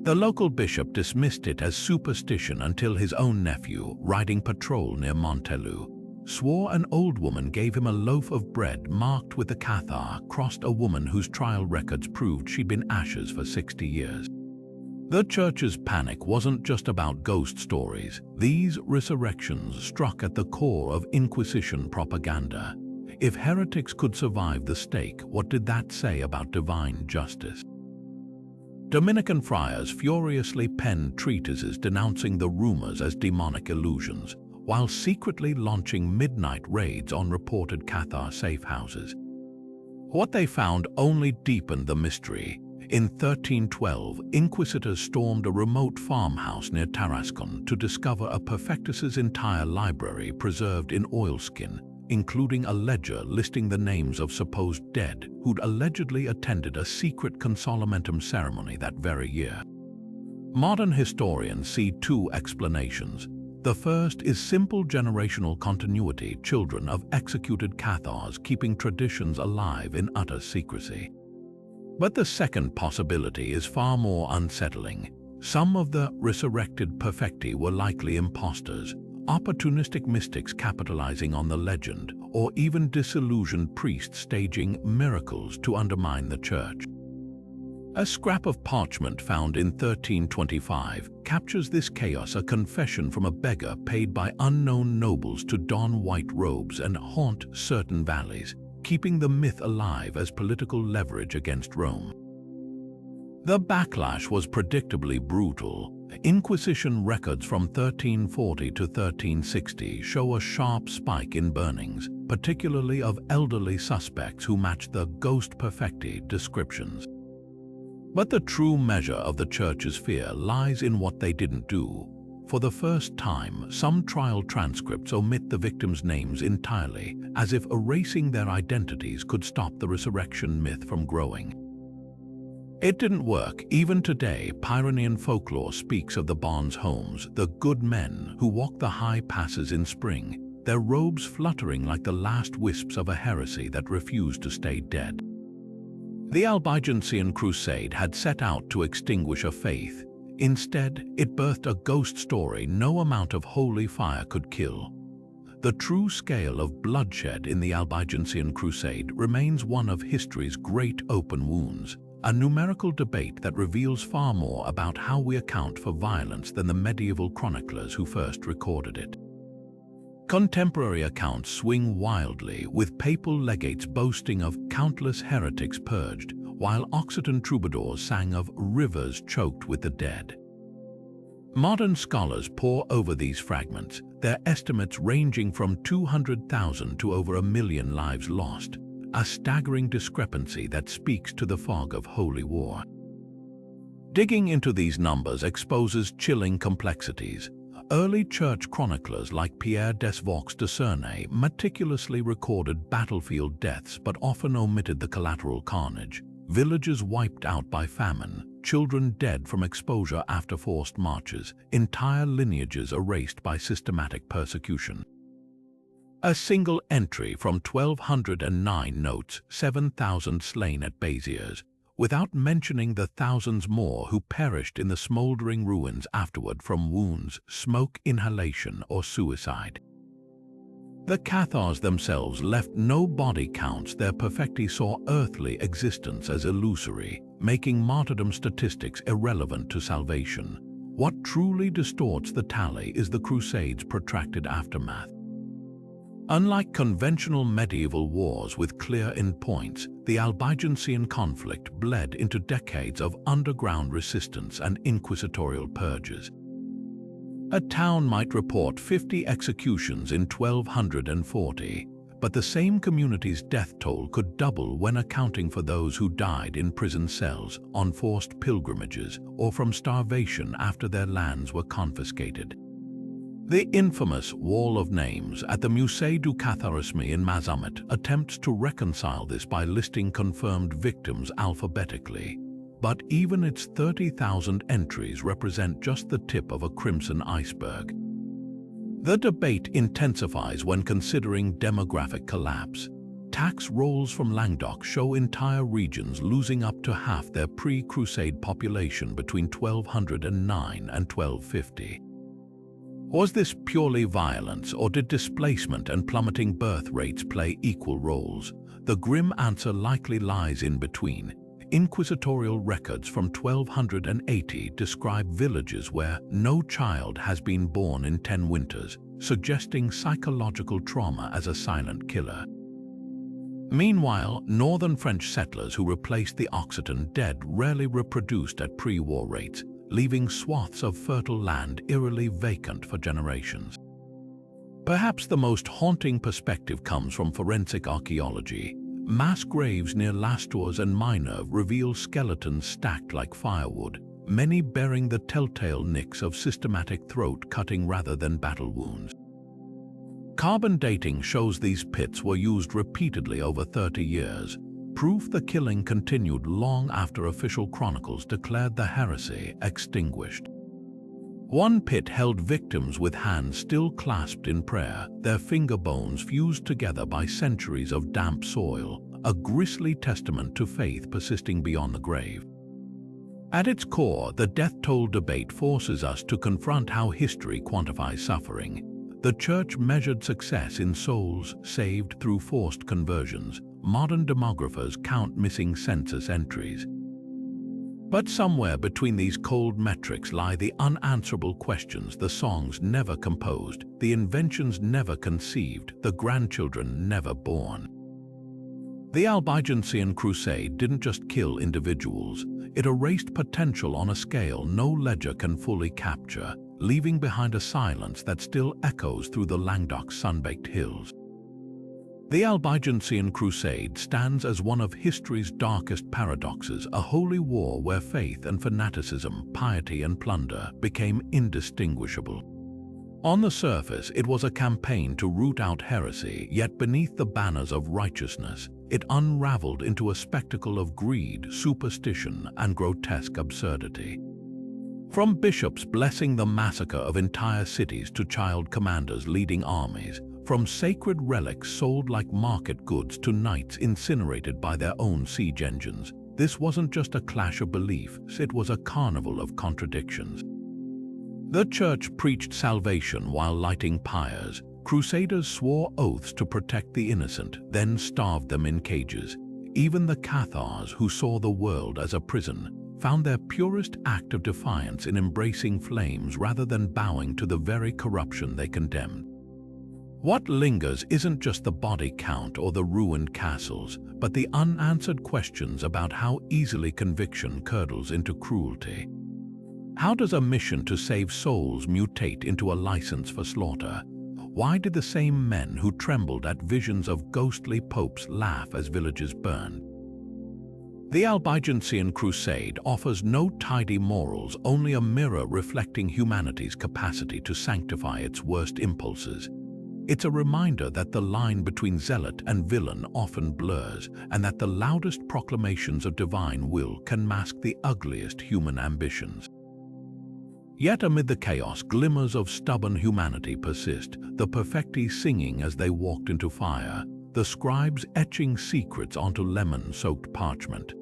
The local bishop dismissed it as superstition until his own nephew, riding patrol near Montsegur, swore an old woman gave him a loaf of bread marked with the Cathar crossed a woman whose trial records proved she'd been ashes for 60 years. The Church's panic wasn't just about ghost stories. These resurrections struck at the core of Inquisition propaganda. If heretics could survive the stake, what did that say about divine justice? Dominican friars furiously penned treatises denouncing the rumors as demonic illusions, while secretly launching midnight raids on reported Cathar safe houses. What they found only deepened the mystery. In 1312, inquisitors stormed a remote farmhouse near Tarascon to discover a perfectus's entire library preserved in oilskin, including a ledger listing the names of supposed dead who'd allegedly attended a secret consolamentum ceremony that very year. Modern historians see two explanations. The first is simple generational continuity, children of executed Cathars keeping traditions alive in utter secrecy. But the second possibility is far more unsettling. Some of the resurrected perfecti were likely imposters, opportunistic mystics capitalizing on the legend, or even disillusioned priests staging miracles to undermine the Church. A scrap of parchment found in 1325 captures this chaos, a confession from a beggar paid by unknown nobles to don white robes and haunt certain valleys, keeping the myth alive as political leverage against Rome. The backlash was predictably brutal. Inquisition records from 1340 to 1360 show a sharp spike in burnings, particularly of elderly suspects who matched the ghost perfecti descriptions. But the true measure of the Church's fear lies in what they didn't do. For the first time, some trial transcripts omit the victims' names entirely, as if erasing their identities could stop the resurrection myth from growing. It didn't work. Even today, Pyrenean folklore speaks of the Bonnes homes, the good men who walk the high passes in spring, their robes fluttering like the last wisps of a heresy that refused to stay dead. The Albigensian Crusade had set out to extinguish a faith. Instead, it birthed a ghost story no amount of holy fire could kill. The true scale of bloodshed in the Albigensian Crusade remains one of history's great open wounds, a numerical debate that reveals far more about how we account for violence than the medieval chroniclers who first recorded it. Contemporary accounts swing wildly, with papal legates boasting of countless heretics purged, while Occitan troubadours sang of rivers choked with the dead. Modern scholars pore over these fragments, their estimates ranging from 200,000 to over 1 million lives lost, a staggering discrepancy that speaks to the fog of holy war. Digging into these numbers exposes chilling complexities. Early church chroniclers like Pierre Desvaux de Cernay meticulously recorded battlefield deaths but often omitted the collateral carnage. Villages wiped out by famine, children dead from exposure after forced marches, entire lineages erased by systematic persecution. A single entry from 1209 notes 7,000 slain at Béziers, without mentioning the thousands more who perished in the smoldering ruins afterward from wounds, smoke inhalation, or suicide. The Cathars themselves left no body counts. Their perfecti saw earthly existence as illusory, making martyrdom statistics irrelevant to salvation. What truly distorts the tally is the Crusades' protracted aftermath. Unlike conventional medieval wars with clear endpoints, the Albigensian conflict bled into decades of underground resistance and inquisitorial purges. A town might report 50 executions in 1240, but the same community's death toll could double when accounting for those who died in prison cells, on forced pilgrimages, or from starvation after their lands were confiscated. The infamous Wall of Names at the Musée du Catharisme in Mazamet attempts to reconcile this by listing confirmed victims alphabetically. But even its 30,000 entries represent just the tip of a crimson iceberg. The debate intensifies when considering demographic collapse. Tax rolls from Languedoc show entire regions losing up to half their pre-Crusade population between 1209 and 1250. Was this purely violence, or did displacement and plummeting birth rates play equal roles? The grim answer likely lies in between. Inquisitorial records from 1280 describe villages where no child has been born in 10 winters, suggesting psychological trauma as a silent killer. Meanwhile, northern French settlers who replaced the Occitan dead rarely reproduced at pre-war rates, leaving swaths of fertile land eerily vacant for generations. Perhaps the most haunting perspective comes from forensic archaeology. Mass graves near Les Tours and Minerve reveal skeletons stacked like firewood, many bearing the telltale nicks of systematic throat-cutting rather than battle wounds. Carbon dating shows these pits were used repeatedly over 30 years, proof the killing continued long after official chronicles declared the heresy extinguished. One pit held victims with hands still clasped in prayer, their finger bones fused together by centuries of damp soil, a grisly testament to faith persisting beyond the grave. At its core, the death toll debate forces us to confront how history quantifies suffering. The Church measured success in souls saved through forced conversions. Modern demographers count missing census entries. But somewhere between these cold metrics lie the unanswerable questions: the songs never composed, the inventions never conceived, the grandchildren never born. The Albigensian Crusade didn't just kill individuals, it erased potential on a scale no ledger can fully capture, leaving behind a silence that still echoes through the Languedoc's sun-baked hills. The Albigensian Crusade stands as one of history's darkest paradoxes, a holy war where faith and fanaticism, piety and plunder became indistinguishable. On the surface, it was a campaign to root out heresy, yet beneath the banners of righteousness, it unraveled into a spectacle of greed, superstition, and grotesque absurdity. From bishops blessing the massacre of entire cities to child commanders leading armies, from sacred relics sold like market goods to knights incinerated by their own siege engines, this wasn't just a clash of beliefs, it was a carnival of contradictions. The Church preached salvation while lighting pyres. Crusaders swore oaths to protect the innocent, then starved them in cages. Even the Cathars, who saw the world as a prison, found their purest act of defiance in embracing flames rather than bowing to the very corruption they condemned. What lingers isn't just the body count or the ruined castles, but the unanswered questions about how easily conviction curdles into cruelty. How does a mission to save souls mutate into a license for slaughter? Why did the same men who trembled at visions of ghostly popes laugh as villages burned? The Albigensian Crusade offers no tidy morals, only a mirror reflecting humanity's capacity to sanctify its worst impulses. It's a reminder that the line between zealot and villain often blurs, and that the loudest proclamations of divine will can mask the ugliest human ambitions. Yet amid the chaos, glimmers of stubborn humanity persist, the perfecti singing as they walked into fire, the scribes etching secrets onto lemon-soaked parchment.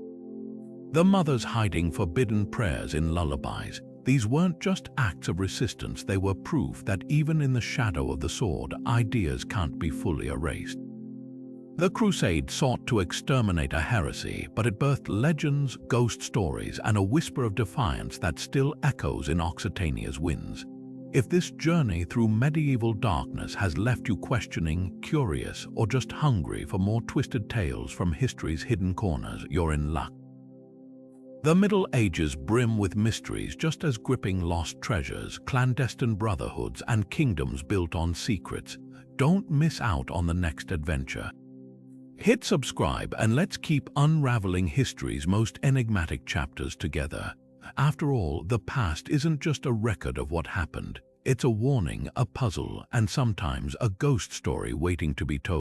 The mothers hiding forbidden prayers in lullabies. These weren't just acts of resistance, they were proof that even in the shadow of the sword, ideas can't be fully erased. The Crusade sought to exterminate a heresy, but it birthed legends, ghost stories, and a whisper of defiance that still echoes in Occitania's winds. If this journey through medieval darkness has left you questioning, curious, or just hungry for more twisted tales from history's hidden corners, you're in luck. The Middle Ages brim with mysteries just as gripping lost treasures, clandestine brotherhoods, and kingdoms built on secrets. Don't miss out on the next adventure. Hit subscribe and let's keep unraveling history's most enigmatic chapters together. After all, the past isn't just a record of what happened. It's a warning, a puzzle, and sometimes a ghost story waiting to be told.